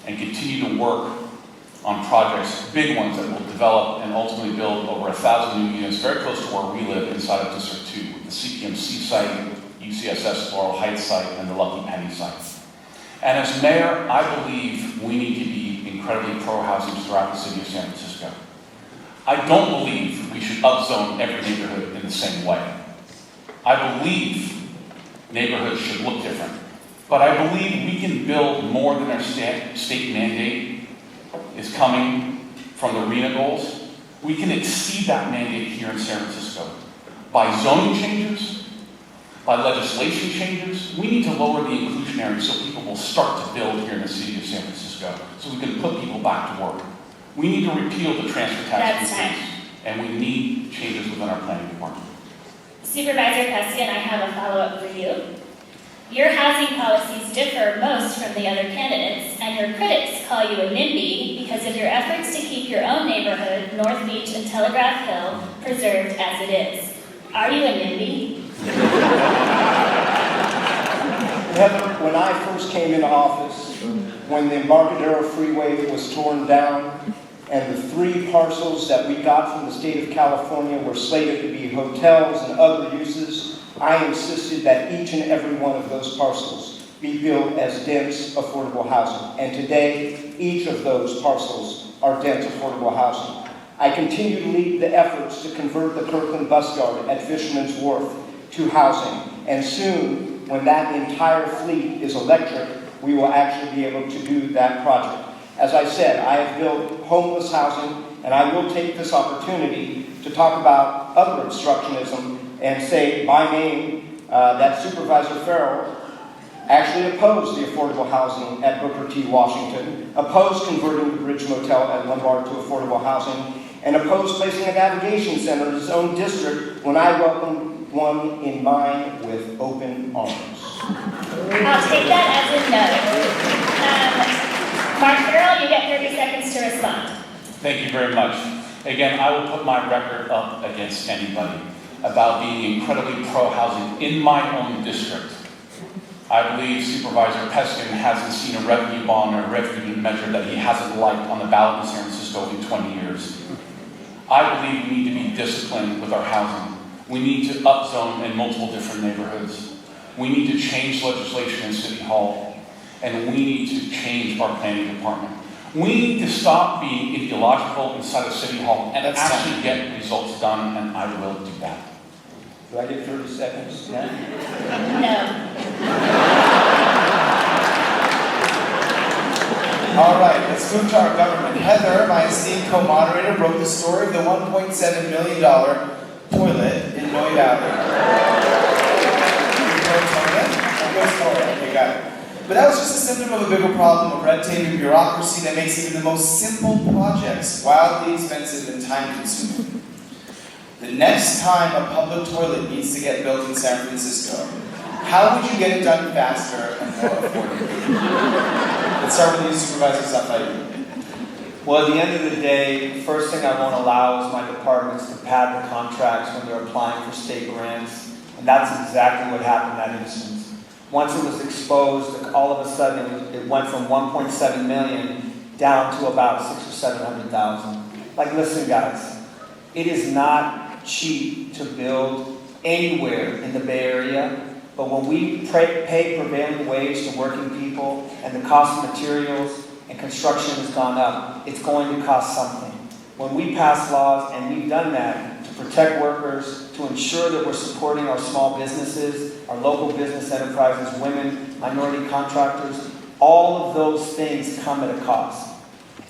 and continue to work on projects, big ones that will develop and ultimately build over 1,000 new units very close to where we live inside of District 2, the CPMC site, UCSS Laurel Heights site, and the Lucky Penny site. And as mayor, I believe we need to be incredibly pro-housing throughout the city of San Francisco. I don't believe we should upzone every neighborhood in the same way. I believe neighborhoods should look different. But I believe we can build more than our state mandate is coming from the RENA goals. We can exceed that mandate here in San Francisco by zoning changes, by legislation changes. We need to lower the inclusionary so people will start to build here in the city of San Francisco so we can put people back to work. We need to repeal the transfer tax increase, and we need changes within our planning department. Supervisor Peskin, I have a follow-up for you. Your housing policies differ most from the other candidates, and your critics call you a NIMBY because of your efforts to keep your own neighborhood, North Beach and Telegraph Hill, preserved as it is. Are you a NIMBY? Heather, when I first came into office, when the Embarcadero Freeway was torn down, and the 3 parcels that we got from the state of California were slated to be hotels and other uses, I insisted that each and every one of those parcels be built as dense affordable housing. And today, each of those parcels are dense affordable housing. I continue to lead the efforts to convert the Kirkland bus yard at Fisherman's Wharf to housing. And soon, when that entire fleet is electric, we will actually be able to do that project. As I said, I have built homeless housing, and I will take this opportunity to talk about other obstructionism and say by name that Supervisor Farrell actually opposed the affordable housing at Booker T. Washington, opposed converting the Bridge Motel at Lombard to affordable housing, and opposed placing a navigation center in his own district when I welcomed one in mine with open arms. I'll take that as a no. Mark Farrell, you get 30 seconds to respond. Thank you very much. Again, I will put my record up against anybody about being incredibly pro-housing in my own district. I believe Supervisor Peskin hasn't seen a revenue bond or a revenue measure that he hasn't liked on the ballot in San Francisco in 20 years. I believe we need to be disciplined with our housing. We need to upzone in multiple different neighborhoods. We need to change legislation in City Hall, and we need to change our planning department. We need to stop being ideological inside of City Hall and actually get results done, and I will do that. Do I get 30 seconds now? No. All right, let's move to our government. Heather, my esteemed co-moderator, broke the story of the $1.7 million toilet in Noy Valley. But that was just a symptom of a bigger problem of red tape and bureaucracy that makes even the most simple projects wildly expensive and time-consuming. The next time a public toilet needs to get built in San Francisco, how would you get it done faster and more affordably? Let's start with you, Supervisor Safai. Well, at the end of the day, first thing I won't allow is my departments to pad the contracts when they're applying for state grants. And that's exactly what happened in that instance. Once it was exposed, all of a sudden it went from 1.7 million down to about 600,000 or 700,000. Like, listen, guys, it is not cheap to build anywhere in the Bay Area, but when we pay prevailing wage to working people and the cost of materials and construction has gone up, it's going to cost something. When we pass laws, and we've done that to protect workers, to ensure that we're supporting our small businesses, our local business enterprises, women, minority contractors, all of those things come at a cost.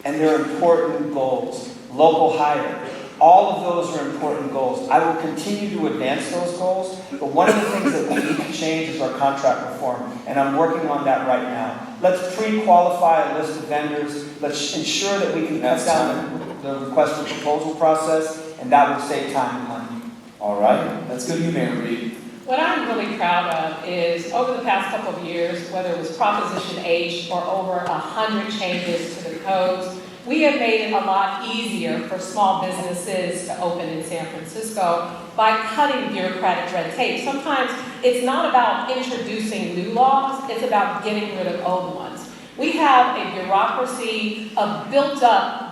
And they're important goals. Local hire, all of those are important goals. I will continue to advance those goals, but one of the things that we need to change is our contract reform, and I'm working on that right now. Let's pre-qualify a list of vendors. Let's ensure that we can cut down the request for proposal process, and that will save time and money. All right, let's go to you, Mayor Reed. What I'm really proud of is over the past couple of years, whether it was Proposition H or over 100 changes to the codes, we have made it a lot easier for small businesses to open in San Francisco by cutting bureaucratic red tape. Sometimes it's not about introducing new laws, it's about getting rid of old ones. We have a bureaucracy of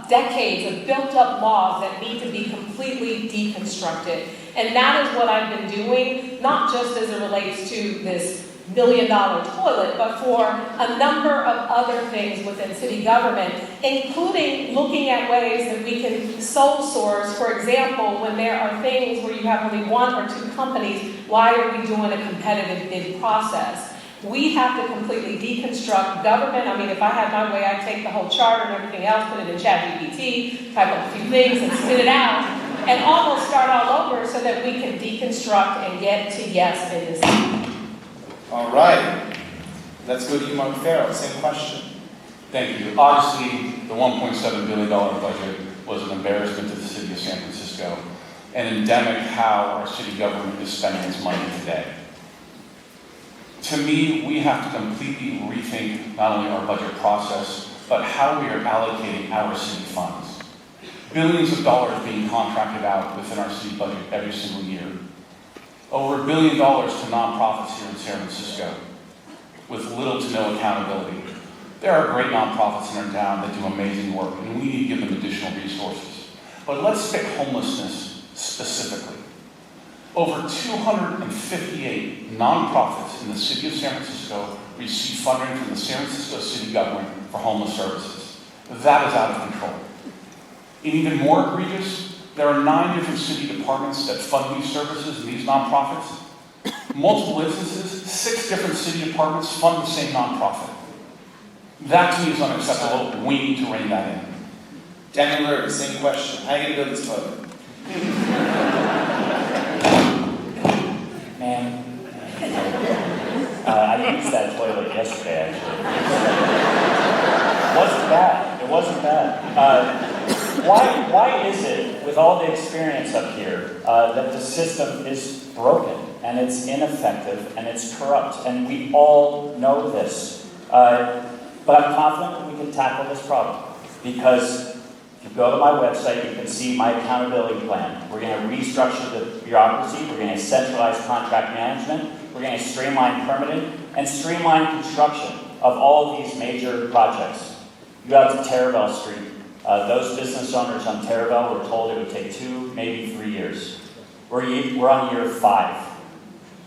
decades of built-up laws that need to be completely deconstructed. And that is what I've been doing, not just as it relates to this $1 million toilet, but for a number of other things within city government, including looking at ways that we can sole source. For example, when there are things where you have only one or two companies, why are we doing a competitive bid process? We have to completely deconstruct government. I mean, if I had my way, I'd take the whole charter and everything else, put it in ChatGPT, type up a few things and spit it out, and almost start all over so that we can deconstruct and get to yes in this city. All right. Let's go to you, Mark Farrell. Same question. Thank you. Obviously, the $1.7 billion budget was an embarrassment to the city of San Francisco, and endemic how our city government is spending its money today. To me, we have to completely rethink not only our budget process, but how we are allocating our city funds. Billions of dollars being contracted out within our city budget every single year. Over $1 billion to nonprofits here in San Francisco, with little to no accountability. There are great nonprofits in our town that do amazing work, and we need to give them additional resources. But let's pick homelessness specifically. Over 258 nonprofits in the city of San Francisco receive funding from the San Francisco city government for homeless services. That is out of control. And even more egregious, there are 9 different city departments that fund these services and these nonprofits. Multiple instances, 6 different city departments fund the same nonprofit. That to me is unacceptable. We need to rein that in. Daniel Lurie, same question. How are you going to build this toilet? Man, I used that toilet yesterday, actually. It wasn't bad. Why is it, with all the experience up here, that the system is broken, and it's ineffective, and it's corrupt? And we all know this. But I'm confident that we can tackle this problem, because if you go to my website, you can see my accountability plan. We're going to restructure the bureaucracy. We're going to centralize contract management. We're going to streamline permitting and streamline construction of all of these major projects. You go out to Taravel Street. Those business owners on Taravel were told it would take 2, maybe 3 years. We're on year 5.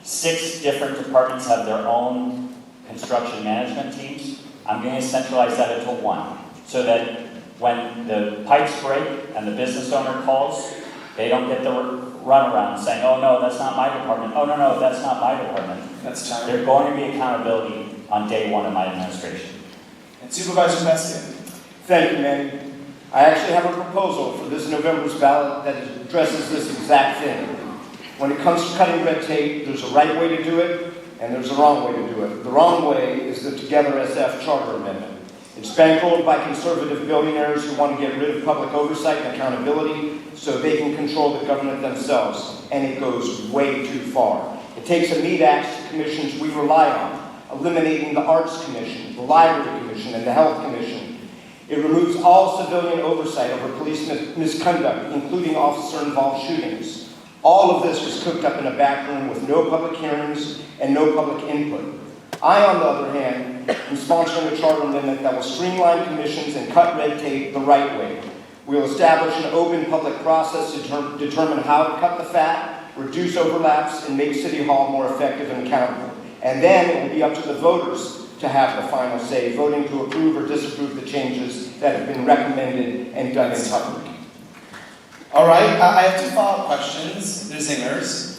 6 different departments have their own construction management teams. I'm going to centralize that into one, so that when the pipes break and the business owner calls, they don't get the runaround saying, oh no, that's not my department. Oh no, that's not my department. That's time. There's going to be accountability on day 1 of my administration. And Supervisor Peskin. Thank you, Manny. I actually have a proposal for this November's ballot that addresses this exact thing. When it comes to cutting red tape, there's a right way to do it, and there's a wrong way to do it. The wrong way is the Together SF Charter Amendment. It's bankrolled by conservative billionaires who want to get rid of public oversight and accountability so they can control the government themselves, and it goes way too far. It takes a meat axe to commissions we rely on, eliminating the Arts Commission, the Library Commission, and the Health Commission. It removes all civilian oversight over police misconduct, including officer-involved shootings. All of this was cooked up in a back room with no public hearings and no public input. I, on the other hand, am sponsoring a charter amendment that will streamline commissions and cut red tape the right way. We will establish an open public process to determine how to cut the fat, reduce overlaps, and make City Hall more effective and accountable. And then it will be up to the voters to have the final say, voting to approve or disapprove the changes that have been recommended and done in public. All right, I have 2 follow-up questions. They're zingers.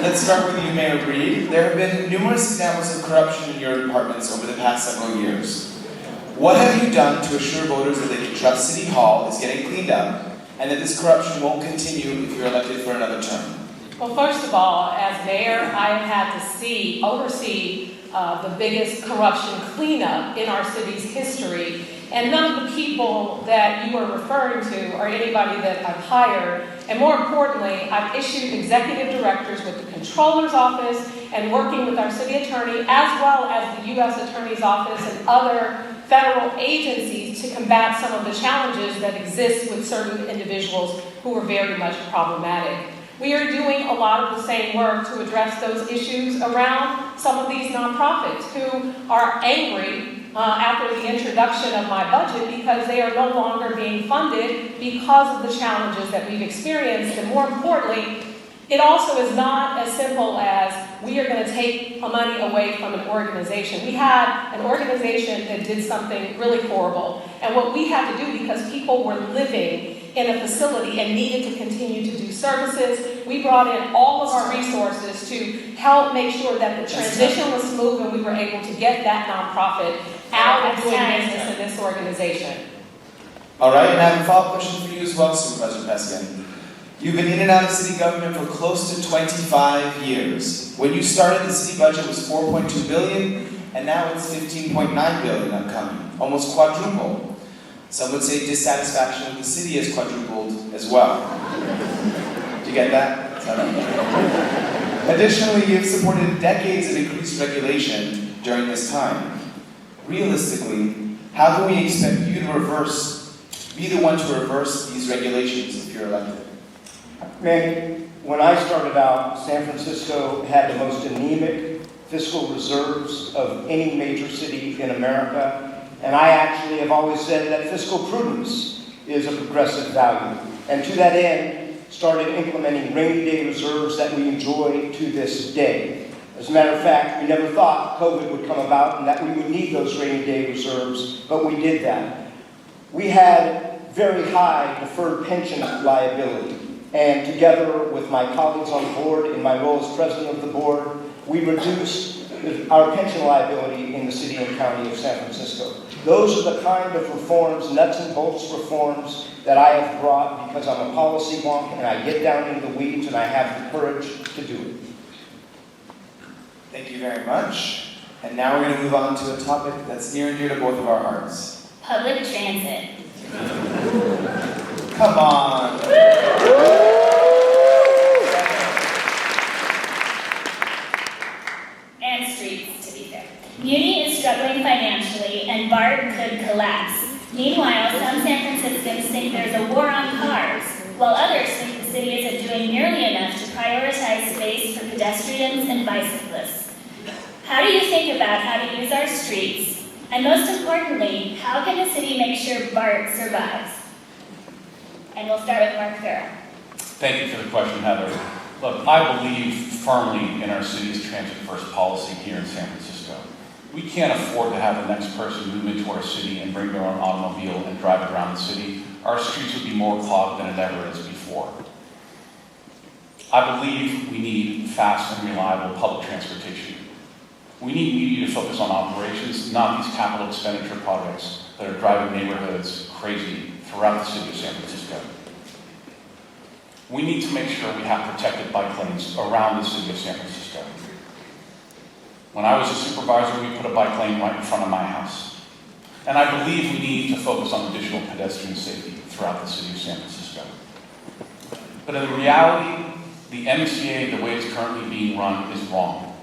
Let's start with you, Mayor Breed. There have been numerous examples of corruption in your departments over the past several years. What have you done to assure voters that they can trust City Hall is getting cleaned up and that this corruption won't continue if you're elected for another term? Well, first of all, as mayor, I have had to oversee the biggest corruption cleanup in our city's history. And none of the people that you are referring to are anybody that I've hired. And more importantly, I've issued executive directors with the Controller's Office and working with our city attorney, as well as the U.S. Attorney's Office and other federal agencies to combat some of the challenges that exist with certain individuals who are very much problematic. We are doing a lot of the same work to address those issues around some of these nonprofits who are angry after the introduction of my budget because they are no longer being funded because of the challenges that we've experienced. And more importantly, it also is not as simple as we are going to take money away from an organization. We had an organization that did something really horrible. And what we had to do, because people were living in a facility and needed to continue to do services, we brought in all of our resources to help make sure that the transition was smooth and we were able to get that nonprofit out of doing business in this organization. All right, and I have a follow-up question for you as well, Supervisor Peskin. You've been in and out of city government for close to 25 years. When you started, the city budget was $4.2 billion, and now it's $15.9 billion upcoming, almost quadruple. Some would say dissatisfaction with the city has quadrupled as well. Do you get that? Additionally, you've supported decades of increased regulation during this time. Realistically, how can we expect you to be the one to reverse these regulations if you're elected? Manny, when I started out, San Francisco had the most anemic fiscal reserves of any major city in America. And I actually have always said that fiscal prudence is a progressive value. And to that end, started implementing rainy day reserves that we enjoy to this day. As a matter of fact, we never thought COVID would come about and that we would need those rainy day reserves, but we did that. We had very high deferred pension liability. And together with my colleagues on the board, in my role as president of the board, we reduced our pension liability in the city and county of San Francisco. Those are the kind of reforms, nuts and bolts reforms, that I have brought because I'm a policy wonk and I get down into the weeds and I have the courage to do it. Thank you very much. And now we're going to move on to a topic that's near and dear to both of our hearts. Public transit. Come on. And streets, to be fair. Muni is struggling financially, and BART could collapse. Meanwhile, some San Franciscans think there's a war on cars, while others think the city isn't doing nearly enough to prioritize space for pedestrians and bicyclists. How do you think about how to use our streets? And most importantly, how can the city make sure BART survives? And we'll start with Mark Farrell. Thank you for the question, Heather. Look, I believe firmly in our city's transit-first policy here in San Francisco. We can't afford to have the next person move into our city and bring their own automobile and drive it around the city. Our streets would be more clogged than it ever is before. I believe we need fast and reliable public transportation. We need media to focus on operations, not these capital expenditure projects that are driving neighborhoods crazy throughout the city of San Francisco. We need to make sure we have protected bike lanes around the city of San Francisco. When I was a supervisor, we put a bike lane right in front of my house. And I believe we need to focus on additional pedestrian safety throughout the city of San Francisco. But in reality, the MTA, the way it's currently being run, is wrong.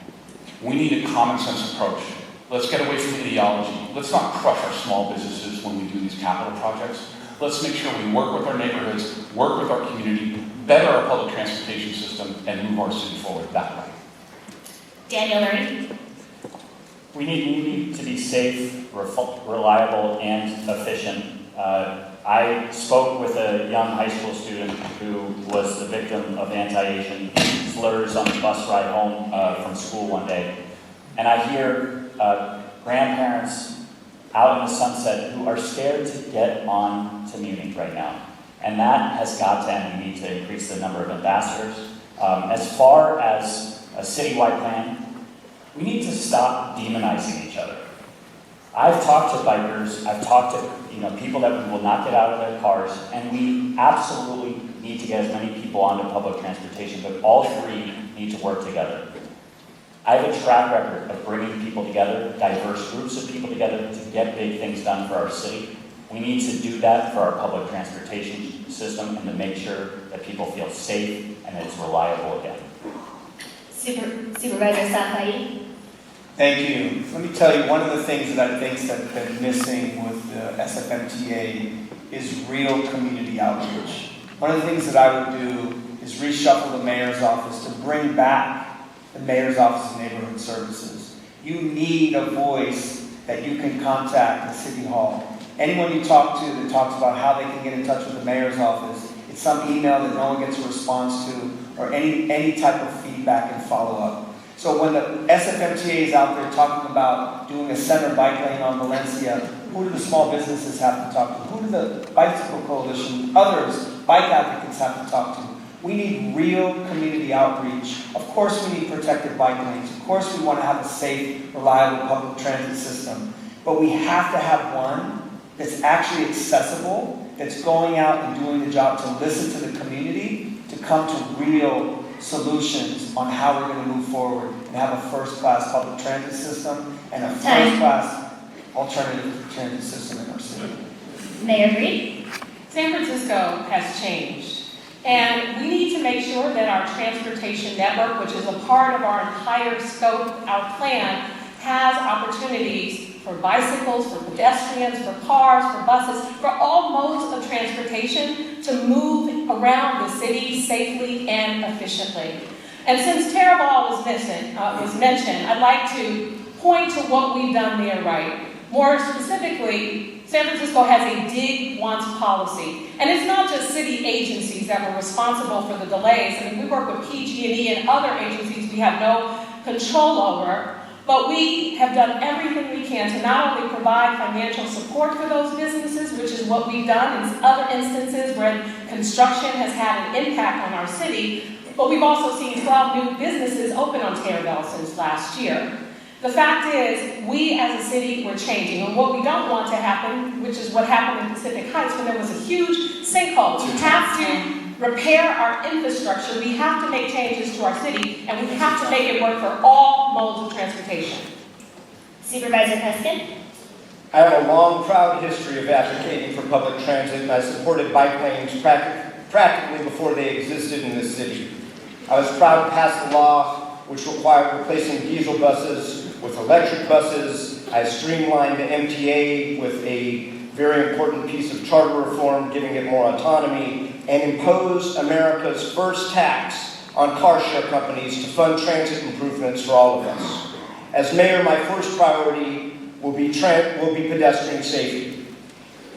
We need a common sense approach. Let's get away from ideology. Let's not crush our small businesses when we do these capital projects. Let's make sure we work with our neighborhoods, work with our community, better our public transportation system, and move our city forward that way. Daniel Lurie. We need to be safe, reliable, and efficient. I spoke with a young high school student who was the victim of anti-Asian slurs on the bus ride home from school one day. And I hear grandparents out in the sunset who are scared to get on to Munich right now. And that has got to end. We need to increase the number of ambassadors. As far as a citywide plan, we need to stop demonizing each other. I've talked to bikers, I've talked to people that will not get out of their cars, and we absolutely need to get as many people onto public transportation, but all three need to work together. I have a track record of bringing people together, diverse groups of people together, to get big things done for our city. We need to do that for our public transportation system and to make sure that people feel safe and that it's reliable again. Supervisor Safai. Thank you. Let me tell you, one of the things that I think that's been missing with the SFMTA is real community outreach. One of the things that I would do is reshuffle the mayor's office to bring back the mayor's office of neighborhood services. You need a voice that you can contact at City Hall. Anyone you talk to that talks about how they can get in touch with the mayor's office, it's some email that no one gets a response to, or any type of feedback and follow-up. So when the SFMTA is out there talking about doing a center bike lane on Valencia, who do the small businesses have to talk to? Who do the Bicycle Coalition, others, bike advocates have to talk to? We need real community outreach. Of course we need protected bike lanes. Of course we want to have a safe, reliable public transit system. But we have to have one that's actually accessible, that's going out and doing the job to listen to the community, to come to real solutions on how we're going to move forward and have a first-class public transit system and a first-class alternative transit system in our city. Mayor Breed. San Francisco has changed. And we need to make sure that our transportation network, which is a part of our entire scope, our plan, has opportunities for bicycles, for pedestrians, for cars, for buses, for all modes of transportation to move around the city safely and efficiently. And since Terreball was mentioned, I'd like to point to what we've done there right. More specifically, San Francisco has a dig once policy. And it's not just city agencies that were responsible for the delays. I mean, we work with PG&E and other agencies we have no control over. But we have done everything we can to not only provide financial support for those businesses, which is what we've done in other instances where construction has had an impact on our city, but we've also seen 12 new businesses open on Terreball since last year. The fact is, we as a city, we're changing. And what we don't want to happen, which is what happened in Pacific Heights when there was a huge sinkhole. We have to repair our infrastructure. We have to make changes to our city, and we have to make it work for all modes of transportation. Supervisor Peskin. I have a long, proud history of advocating for public transit, and I supported bike lanes practically before they existed in this city. I was proud to pass a law which required replacing diesel buses with electric buses. I streamlined the MTA with a very important piece of charter reform, giving it more autonomy, and imposed America's first tax on car share companies to fund transit improvements for all of us. As mayor, my first priority will be pedestrian safety.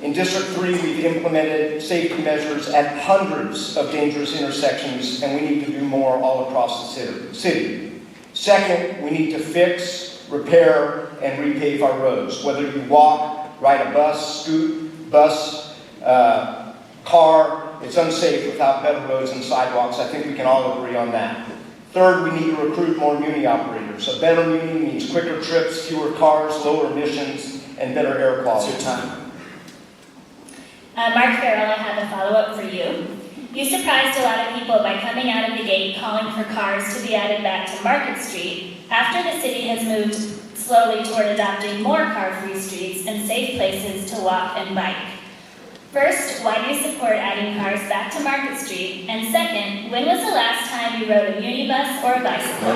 In District 3, we've implemented safety measures at hundreds of dangerous intersections, and we need to do more all across the city. Second, we need to fix, repair, and repave our roads. Whether you walk, ride a bus, car, it's unsafe without better roads and sidewalks. I think we can all agree on that. Third, we need to recruit more Muni operators. A better Muni means quicker trips, fewer cars, lower emissions, and better air quality. It's your time. Mark Farrell, I have a follow-up for you. You surprised a lot of people by coming out of the gate calling for cars to be added back to Market Street after the city has moved slowly toward adopting more car-free streets and safe places to walk and bike. First, why do you support adding cars back to Market Street? And second, when was the last time you rode a minibus or a bicycle?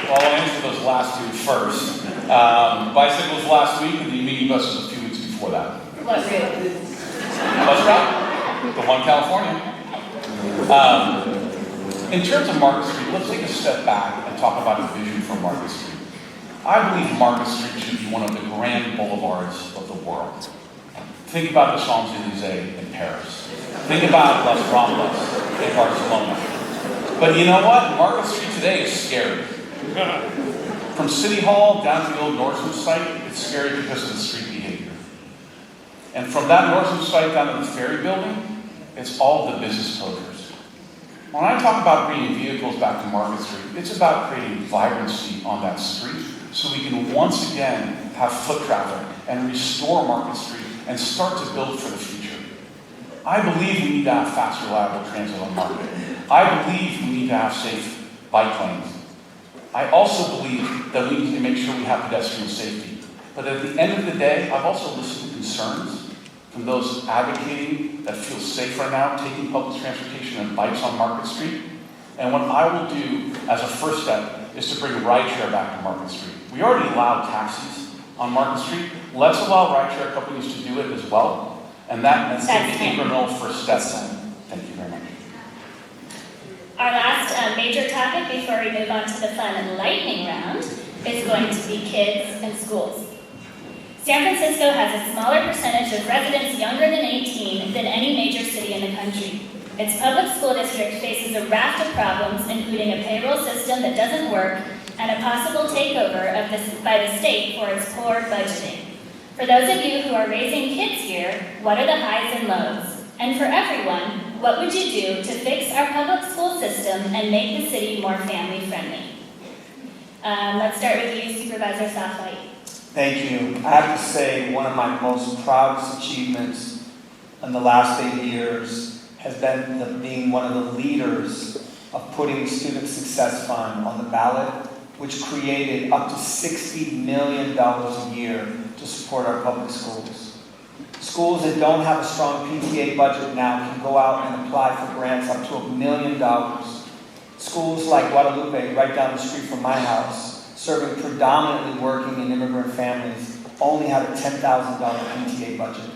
Well, I'll answer those last two first. Bicycles last week and the minibus was a few weeks before that. What route? Bus route? The one California. In terms of Market Street, let's take a step back and talk about a vision for Market Street. I believe Market Street should be one of the grand boulevards of the world. Think about the Champs-Élysées in Paris. Think about Las Ramblas in Barcelona. But you know what? Market Street today is scary. From City Hall down to the old Nordstrom site, it's scary because of the street behavior. And from that Nordstrom site down to the ferry building, it's all the business closures. When I talk about bringing vehicles back to Market Street, it's about creating vibrancy on that street so we can once again have foot traffic and restore Market Street and start to build for the future. I believe we need to have fast, reliable transit on Market. I believe we need to have safe bike lanes. I also believe that we need to make sure we have pedestrian safety. But at the end of the day, I've also listened to concerns from those advocating that feel safe right now, taking public transportation and bikes on Market Street. And what I will do as a first step is to bring rideshare back to Market Street. We already allow taxis on Market Street. Let's allow rideshare companies to do it as well. And that's the incremental first step. Thank you very much. Our last major topic before we move on to the fun and lightning round is going to be kids and schools. San Francisco has a smaller percentage of residents younger than 18 than any major city in the country. Its public school district faces a raft of problems, including a payroll system that doesn't work and a possible takeover of this by the state for its poor budgeting. For those of you who are raising kids here, what are the highs and lows? And for everyone, what would you do to fix our public school system and make the city more family-friendly? Let's start with you, Supervisor Safai. Thank you. I have to say one of my most proudest achievements in the last 8 years has been being one of the leaders of putting the Student Success Fund on the ballot, which created up to $60 million a year to support our public schools. Schools that don't have a strong PTA budget now can go out and apply for grants up to $1 million. Schools like Guadalupe, right down the street from my house, serving predominantly working and immigrant families, only had a $10,000 PTA budget.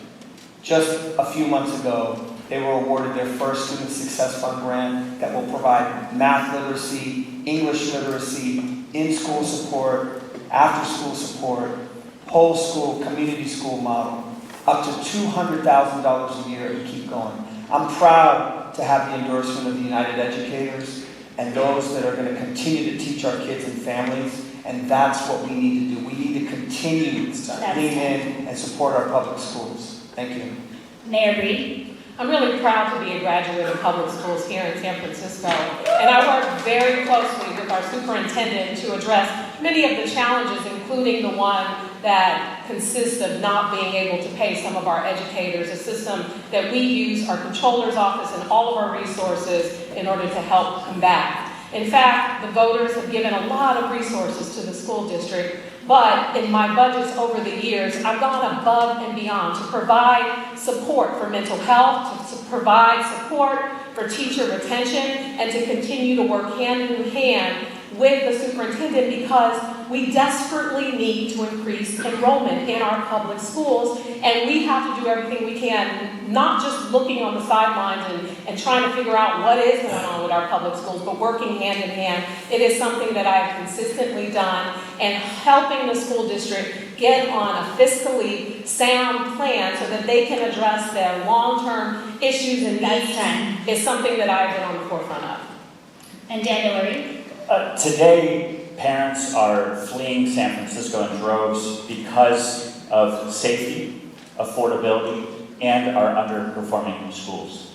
Just a few months ago, they were awarded their first Student Success Fund grant that will provide math literacy, English literacy, in-school support, after-school support, whole school, community school model, up to $200,000 a year, and keep going. I'm proud to have the endorsement of the United Educators and those that are going to continue to teach our kids and families. And that's what we need to do. We need to continue to lean in and support our public schools. Thank you. Mayor Breed. I'm really proud to be a graduate of public schools here in San Francisco. And I work very closely with our superintendent to address many of the challenges, including the one that consists of not being able to pay some of our educators, a system that we use our controller's office and all of our resources in order to help combat. In fact, the voters have given a lot of resources to the school district, but in my budgets over the years, I've gone above and beyond to provide support for mental health, to provide support for teacher retention, and to continue to work hand in hand with the superintendent because we desperately need to increase enrollment in our public schools, and we have to do everything we can, not just looking on the sidelines and trying to figure out what is going on with our public schools, but working hand in hand. It is something that I have consistently done, and helping the school district get on a fiscally sound plan so that they can address their long-term issues and needs is something that I've been on the forefront of. And Daniel Lurie. Today, parents are fleeing San Francisco in droves because of safety, affordability, and our underperforming schools.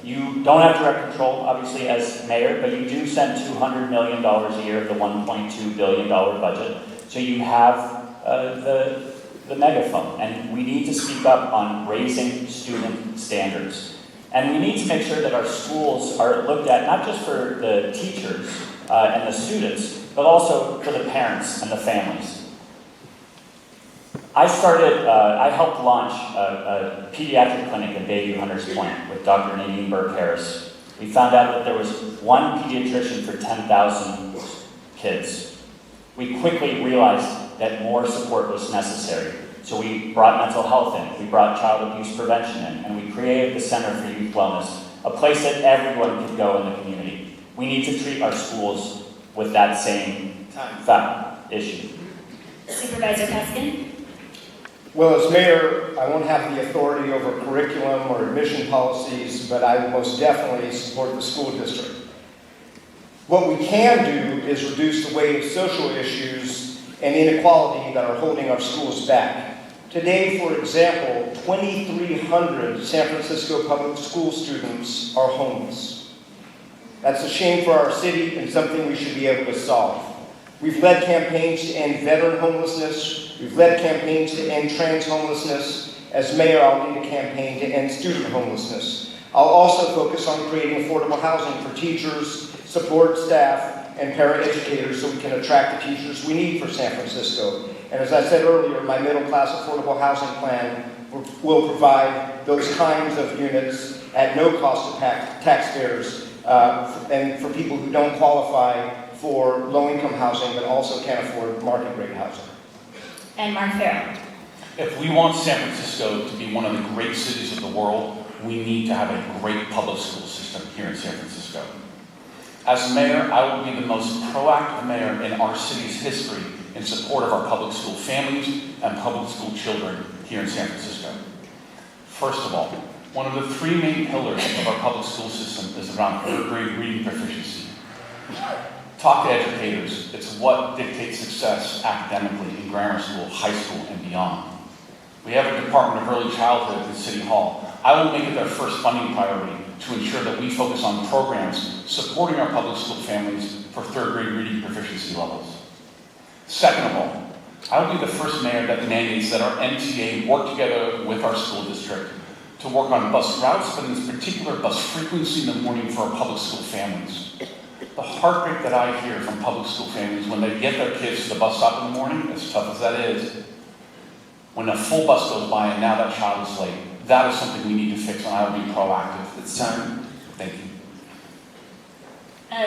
You don't have direct control, obviously, as mayor, but you do send $200 million a year of the $1.2 billion budget. So you have the megaphone, and we need to speak up on raising student standards. And we need to make sure that our schools are looked at not just for the teachers and the students, but also for the parents and the families. I helped launch a pediatric clinic at Bayview Hunters Point with Dr. Nadine Burke-Harris. We found out that there was one pediatrician for 10,000 kids. We quickly realized that more support was necessary. So we brought mental health in, we brought child abuse prevention in, and we created the Center for Youth Wellness, a place that everyone could go in the community. We need to treat our schools with that same issue. Supervisor Peskin? Well, as mayor, I won't have the authority over curriculum or admission policies, but I will most definitely support the school district. What we can do is reduce the weight of social issues and inequality that are holding our schools back. Today, for example, 2,300 San Francisco public school students are homeless. That's a shame for our city and something we should be able to solve. We've led campaigns to end veteran homelessness. We've led campaigns to end trans homelessness. As mayor, I'll lead a campaign to end student homelessness. I'll also focus on creating affordable housing for teachers, support staff, and paraeducators so we can attract the teachers we need for San Francisco. And as I said earlier, my middle-class affordable housing plan will provide those kinds of units at no cost to taxpayers and for people who don't qualify for low-income housing but also can't afford market-rate housing. And Mark Farrell. If we want San Francisco to be one of the great cities of the world, we need to have a great public school system here in San Francisco. As mayor, I will be the most proactive mayor in our city's history in support of our public school families and public school children here in San Francisco. First of all, one of the three main pillars of our public school system is around third-grade reading proficiency. Talk to educators. It's what dictates success academically in grammar school, high school, and beyond. We have a Department of Early Childhood at City Hall. I will make it their first funding priority to ensure that we focus on programs supporting our public school families for third-grade reading proficiency levels. Second of all, I will be the first mayor that mandates that our MTA work together with our school district to work on bus routes, but in this particular bus frequency in the morning for our public school families. The heartbreak that I hear from public school families when they get their kids to the bus stop in the morning, as tough as that is, when a full bus goes by and now that child is late, that is something we need to fix, and I will be proactive. It's time. Thank you.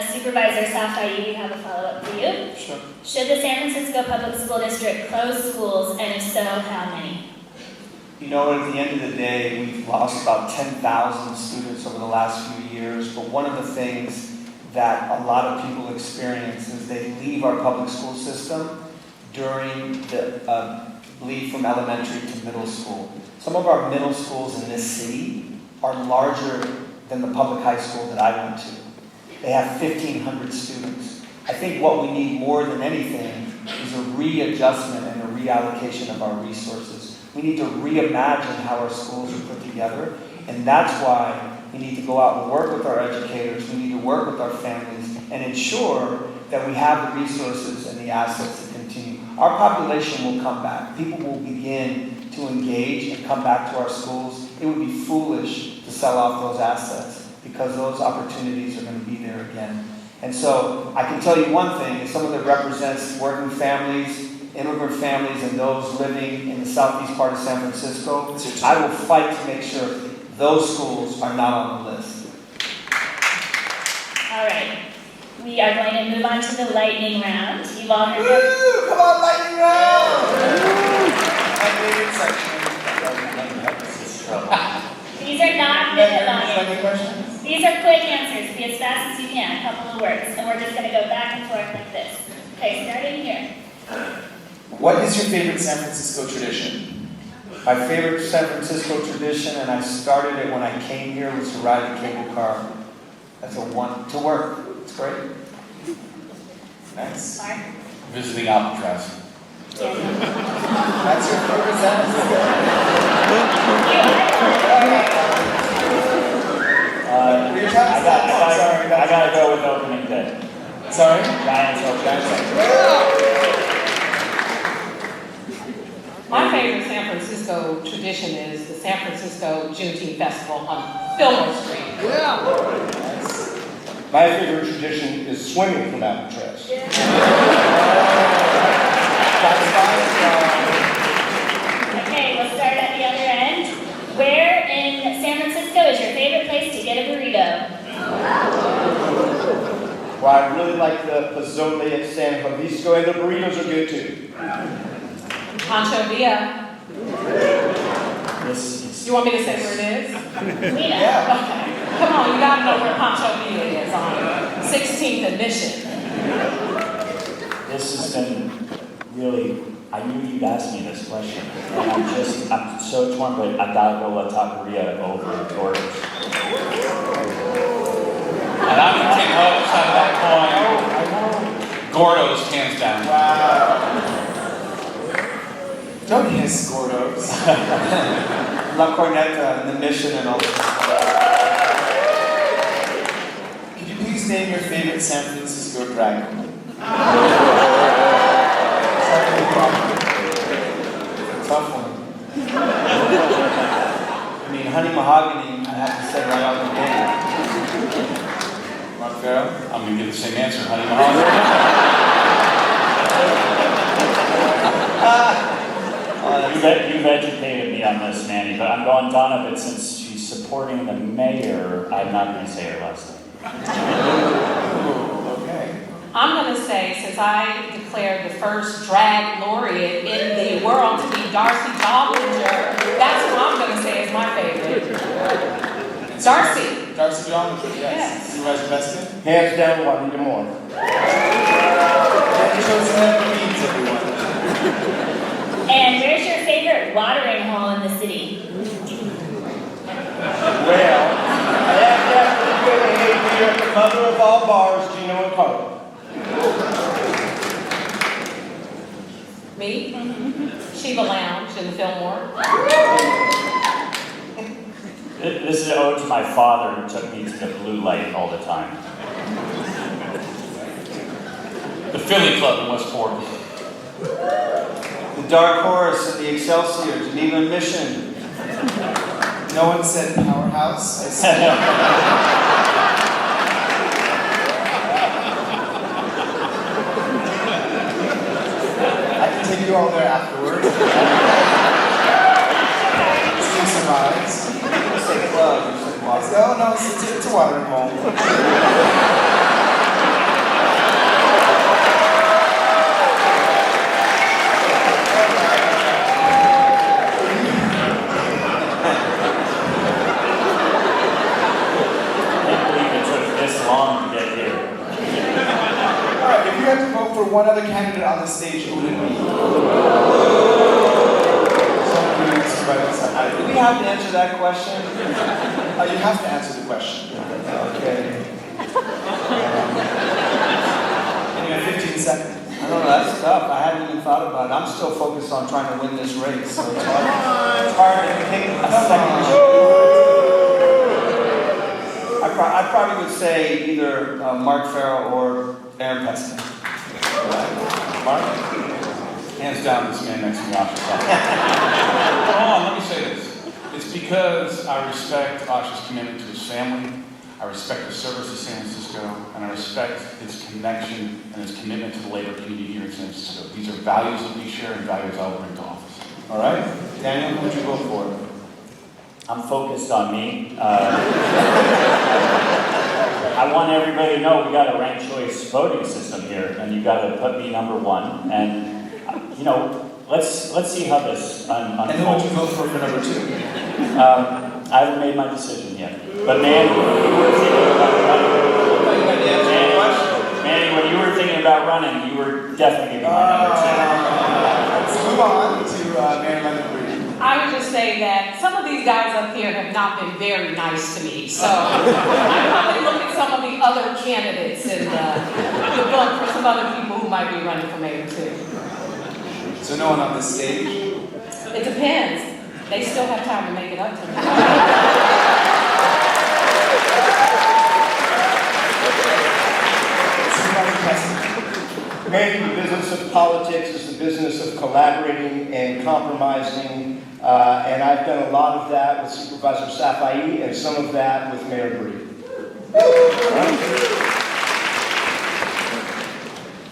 Supervisor Safai, we have a follow-up for you. Sure. Should the San Francisco Public School District close schools, and if so, how many? You know, at the end of the day, we've lost about 10,000 students over the last few years, but one of the things that a lot of people experience is they leave our public school system during the leave from elementary to middle school. Some of our middle schools in this city are larger than the public high school that I went to. They have 1,500 students. I think what we need more than anything is a readjustment and a reallocation of our resources. We need to reimagine how our schools are put together, and that's why we need to go out and work with our educators. We need to work with our families and ensure that we have the resources and the assets to continue. Our population will come back. People will begin to engage and come back to our schools. It would be foolish to sell off those assets because those opportunities are going to be there again. And so I can tell you one thing, as someone that represents working families, immigrant families, and those living in the southeast part of San Francisco, I will fight to make sure those schools are not on the list. All right. We are going to move on to the lightning round. You've all heard Woo! Come on, lightning round! My favorite section. These are not minute long Any answers. questions? These are quick answers. Be as fast as you can. A couple of words. And we're just going to go back and forth like this. Okay, starting here. What is your favorite San Francisco tradition? My favorite San Francisco tradition, and I started it when I came here, was to ride the cable car. That's to work. It's great. Nice. Mark. Visiting Alcatraz. Daniel. That's your favorite San Francisco? I gotta go with opening day. Sorry? Giants opening day. tradition is the San Francisco Juneteenth Festival on Fillmore Street. My favorite tradition is swimming from Alcatraz. Okay, we'll start at the other end. Where in San Francisco is your favorite place to get a burrito? Well, I really like the pozole at San Francisco, and the burritos are good too. Pancho Villa. This is You want me to say where it is? We know. Okay. Come on, you gotta know where Pancho Villa is on 16th and Mission. This has been really, I knew you'd ask me this question. And I'm so torn, but I gotta go La Taqueria over Gordon's. And I'm going to take hopes out of that coin. Gordo's, hands down. Wow. Don't hiss, Gordos. La Corneta and the Mission and all that. Could you please name your favorite San Francisco drag queen? Tough one. I mean, Honey Mahogany, I have to say right out the gate. Mark Farrell? I'm going to give the same answer, honey mahogany. You've educated me on this, Manny, but I'm going Donna, but since she's supporting the mayor, I'm not going to say her last name. Okay. I'm gonna say, since I declared the first drag laureate in the world to be Darcy Jollinger, that's what I'm gonna say is my favorite. Darcy. Darcy John, yes. Yes. Supervisor Peskin? Hands down, Juanita Moore. That shows never means everyone. And where's your favorite watering hole in the city? Well, I have definitely been a hate here at the mother of all bars, Gino and Carlo. Me? Shiva Lounge in the Fillmore. This is owed to my father who took me to the blue light all the time. The Philly Club in Westport. The Dark Horse and the Excelsior, Geneva and Mission. No one said powerhouse. I see. I can take you all there afterwards. See some rides. You say club, you say water. No, it's a watering hole. If you had to vote for one other candidate on the stage, who would it be? Do we have to answer that question? You have to answer the question. Okay. You have 15 seconds. I don't know, that's tough. I hadn't even thought about it. I'm still focused on trying to win this race, so it's hard to pick a second choice. I probably would say either Mark Farrell or Aaron Peskin. Mark? Hands down, this man next to me, Ahsha. Hold on, let me say this. It's because I respect Ahsha's commitment to his family, I respect the service of San Francisco, and I respect his connection and his commitment to the labor community here in San Francisco. These are values that we share and values I will bring to office. All right. Daniel, who would you vote for? I'm focused on me. I want everybody to know we got a ranked choice voting system here, and you got to put me number one. And you know, let's see how this unfolds. And who would you vote for number two? I haven't made my decision yet. But Manny, when you were thinking about running, you were definitely gonna be my number two. Let's move on to Maryland and Bree. I would just say that some of these guys up here have not been very nice to me. So I probably look at some of the other candidates in the book for some other people who might be running for mayor too. So no one on this stage? It depends. They still have time to make it up to me. Maybe the business of politics is the business of collaborating and compromising And I've done a lot of that with Supervisor Safai and some of that with Mayor Breed.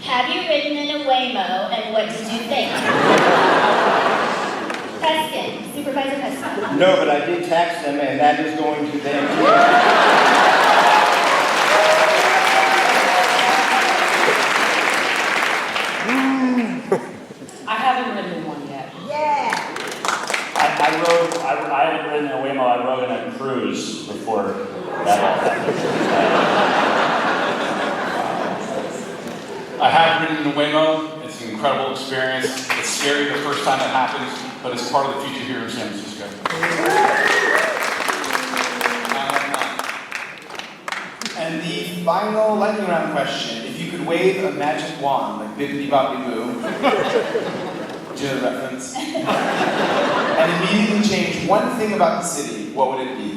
Have you ridden in a Waymo, and what did you think? Peskin, Supervisor Peskin. No, but I did tax them, and that is going to them. I haven't ridden in one yet. I haven't ridden in a Waymo, I rode in a cruise before that all happened. I have ridden in a Waymo. It's an incredible experience. It's scary the first time it happens, but it's part of the future here in San Francisco. And the final lightning round question: if you could wave a magic wand, like Bibbidi Bobbidi Boo, do you know the reference? And immediately change one thing about the city, what would it be?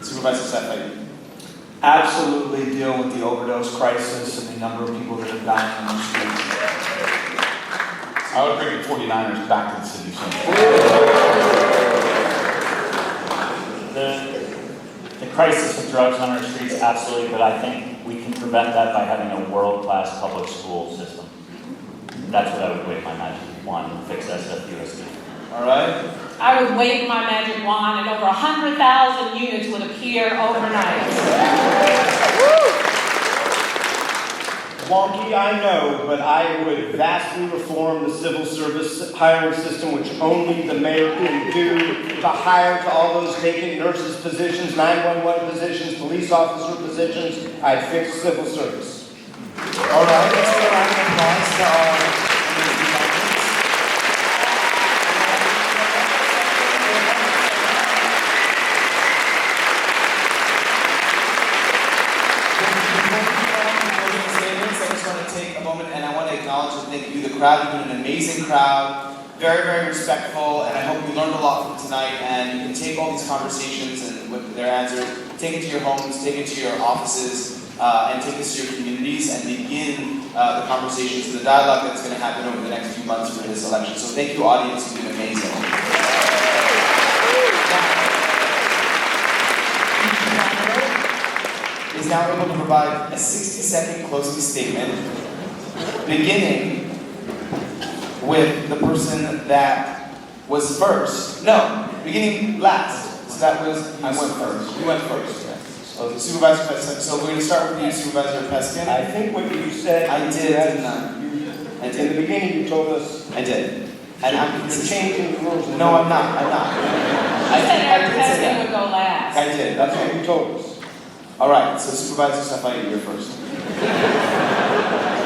Supervisor Safai. Absolutely deal with the overdose crisis and the number of people that are dying on the streets. I would bring the 49ers back to the city of San Francisco. The crisis of drugs on our streets, absolutely, but I think we can prevent that by having a world-class public school system. That's what I would wave my magic wand and fix SFUSD. All right. I would wave my magic wand and over 100,000 units would appear overnight. Wonky, I know, but I would vastly reform the civil service hiring system, which only the mayor can do, to hire to all those vacant nurses positions, 911 positions, police officer positions. I'd fix civil service. All right, let's give a round of applause to our amazing candidates. I just want to take a moment and I want to acknowledge and thank you. The crowd, you've been an amazing crowd, very, very respectful, and I hope you learned a lot from tonight, and you can take all these conversations and with their answers, take it to your homes, take it to your offices, and take this to your communities and begin the conversations and the dialogue that's going to happen over the next few months for this election. So thank you, audience. You've been amazing. Is now able to provide a 60-second closing statement, beginning with the person that was first. No, beginning last. So that was, I went first. You went first. So the Supervisor Peskin. So we're going to start with you, Supervisor Peskin. I think what you said... I did, didn't I? I did. In the beginning, you told us... I did. And I'm You're changing the rules. No, I'm not. I'm not. You said did say Peskin that. would go last. I did. That's what you told us. All right, so Supervisor Safai, you're first. So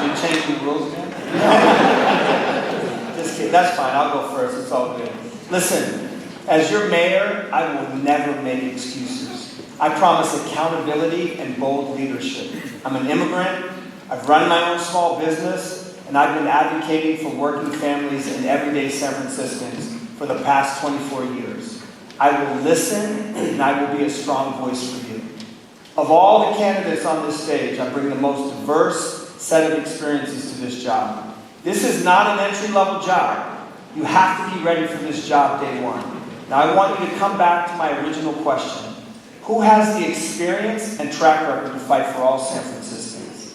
you changed the rules again? Just kidding. That's fine. I'll go first. It's all good. Listen, as your mayor, I will never make excuses. I promise accountability and bold leadership. I'm an immigrant. I've run my own small business, and I've been advocating for working families and everyday San Franciscans for the past 24 years. I will listen, and I will be a strong voice for you. Of all the candidates on this stage, I bring the most diverse set of experiences to this job. This is not an entry-level job. You have to be ready for this job day one. Now I want you to come back to my original question. Who has the experience and track record to fight for all San Franciscans?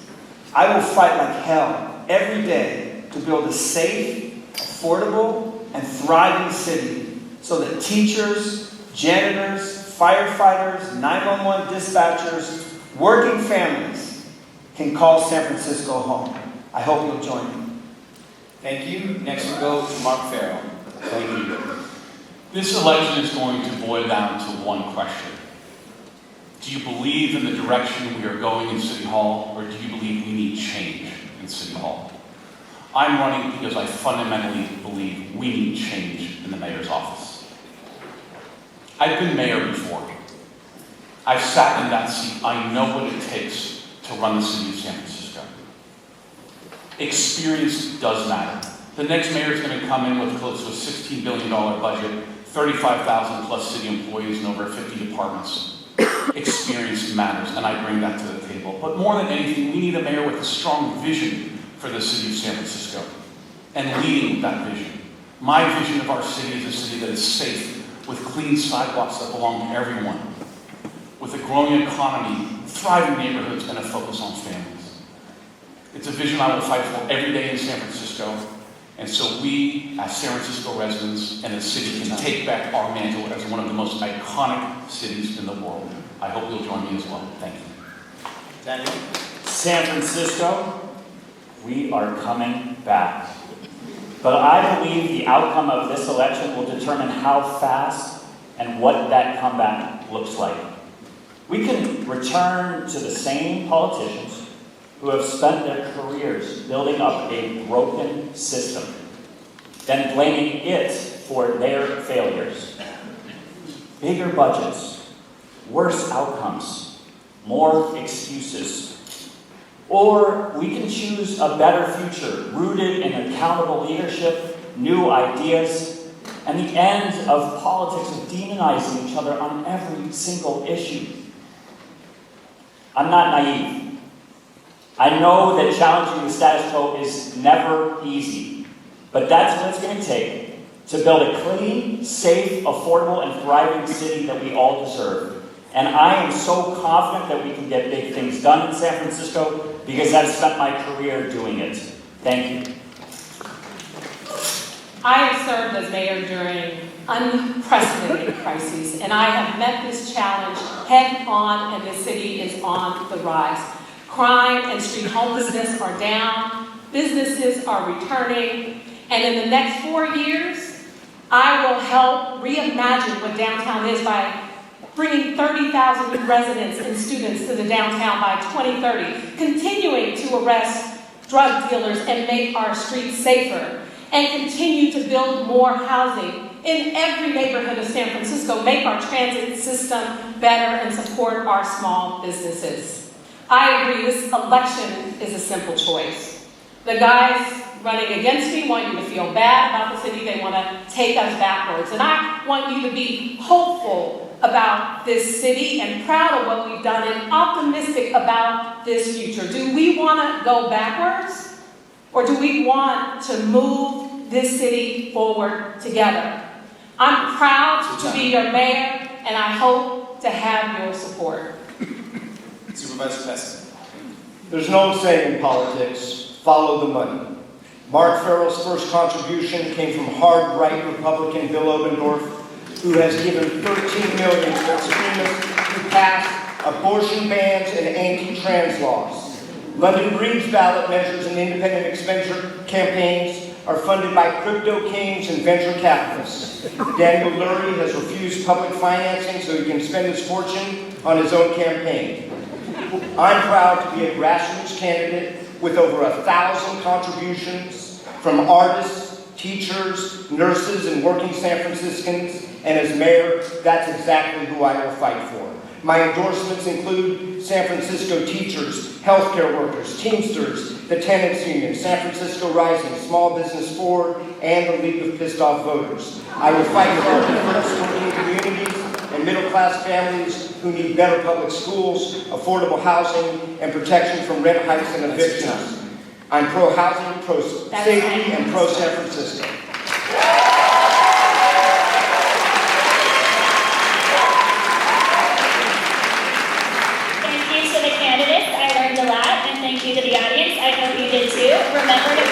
I will fight like hell every day to build a safe, affordable, and thriving city so that teachers, janitors, firefighters, 911 dispatchers, working families can call San Francisco home. I hope you'll join me. Thank you. Next we go to Mark Farrell. Thank you. This election is going to boil down to one question. Do you believe in the direction we are going in City Hall, or do you believe we need change in City Hall? I'm running because I fundamentally believe we need change in the mayor's office. I've been mayor before. I've sat in that seat. I know what it takes to run the city of San Francisco. Experience does matter. The next mayor is going to come in with close to a $16 billion budget, 35,000 plus city employees and over 50 departments. Experience matters, and I bring that to the table. But more than anything, we need a mayor with a strong vision for the city of San Francisco and leading that vision. My vision of our city is a city that is safe, with clean sidewalks that belong to everyone, with a growing economy, thriving neighborhoods, and a focus on families. It's a vision I will fight for every day in San Francisco, and so we, as San Francisco residents and the city, can take back our mantle as one of the most iconic cities in the world. I hope you'll join me as well. Thank you. Daniel? San Francisco, we are coming back. But I believe the outcome of this election will determine how fast and what that comeback looks like. We can return to the same politicians who have spent their careers building up a broken system, then blaming it for their failures. Bigger budgets, worse outcomes, more excuses. Or we can choose a better future, rooted in accountable leadership, new ideas, and the end of politics of demonizing each other on every single issue. I'm not naive. I know that challenging the status quo is never easy, but that's what it's going to take to build a clean, safe, affordable, and thriving city that we all deserve. And I am so confident that we can get big things done in San Francisco because I've spent my career doing it. Thank you. I have served as mayor during unprecedented crises, and I have met this challenge head on, and the city is on the rise. Crime and street homelessness are down, businesses are returning, and in the next 4 years, I will help reimagine what downtown is by bringing 30,000 new residents and students to the downtown by 2030, continuing to arrest drug dealers and make our streets safer, and continue to build more housing in every neighborhood of San Francisco, make our transit system better, and support our small businesses. I agree, this election is a simple choice. The guys running against me want you to feel bad about the city. They want to take us backwards. And I want you to be hopeful about this city and proud of what we've done and optimistic about this future. Do we want to go backwards, or do we want to move this city forward together? I'm proud to be your mayor, and I hope to have your support. Supervisor Peskin. There's an old saying in politics, follow the money. Mark Farrell's first contribution came from hard-right Republican Bill Obendorf, who has given $13 million to extremists who pass abortion bans and anti-trans laws. London Breed's ballot measures and independent expenditure campaigns are funded by crypto kings and venture capitalists. Daniel Lurie has refused public financing so he can spend his fortune on his own campaign. I'm proud to be a grassroots candidate with over 1,000 contributions from artists, teachers, nurses, and working San Franciscans, and as mayor, that's exactly who I will fight for. My endorsements include San Francisco teachers, healthcare workers, Teamsters, the Tenants Union, San Francisco Rising, Small Business Forward, and the League of Pissed Off Voters. I will fight for our diverse working communities and middle-class families who need better public schools, affordable housing, and protection from rent hikes and evictions. I'm pro-housing, pro-safety, and pro-San Francisco. Thank you to the candidates. I learned a lot, and thank you to the audience. I hope you did too. Remember to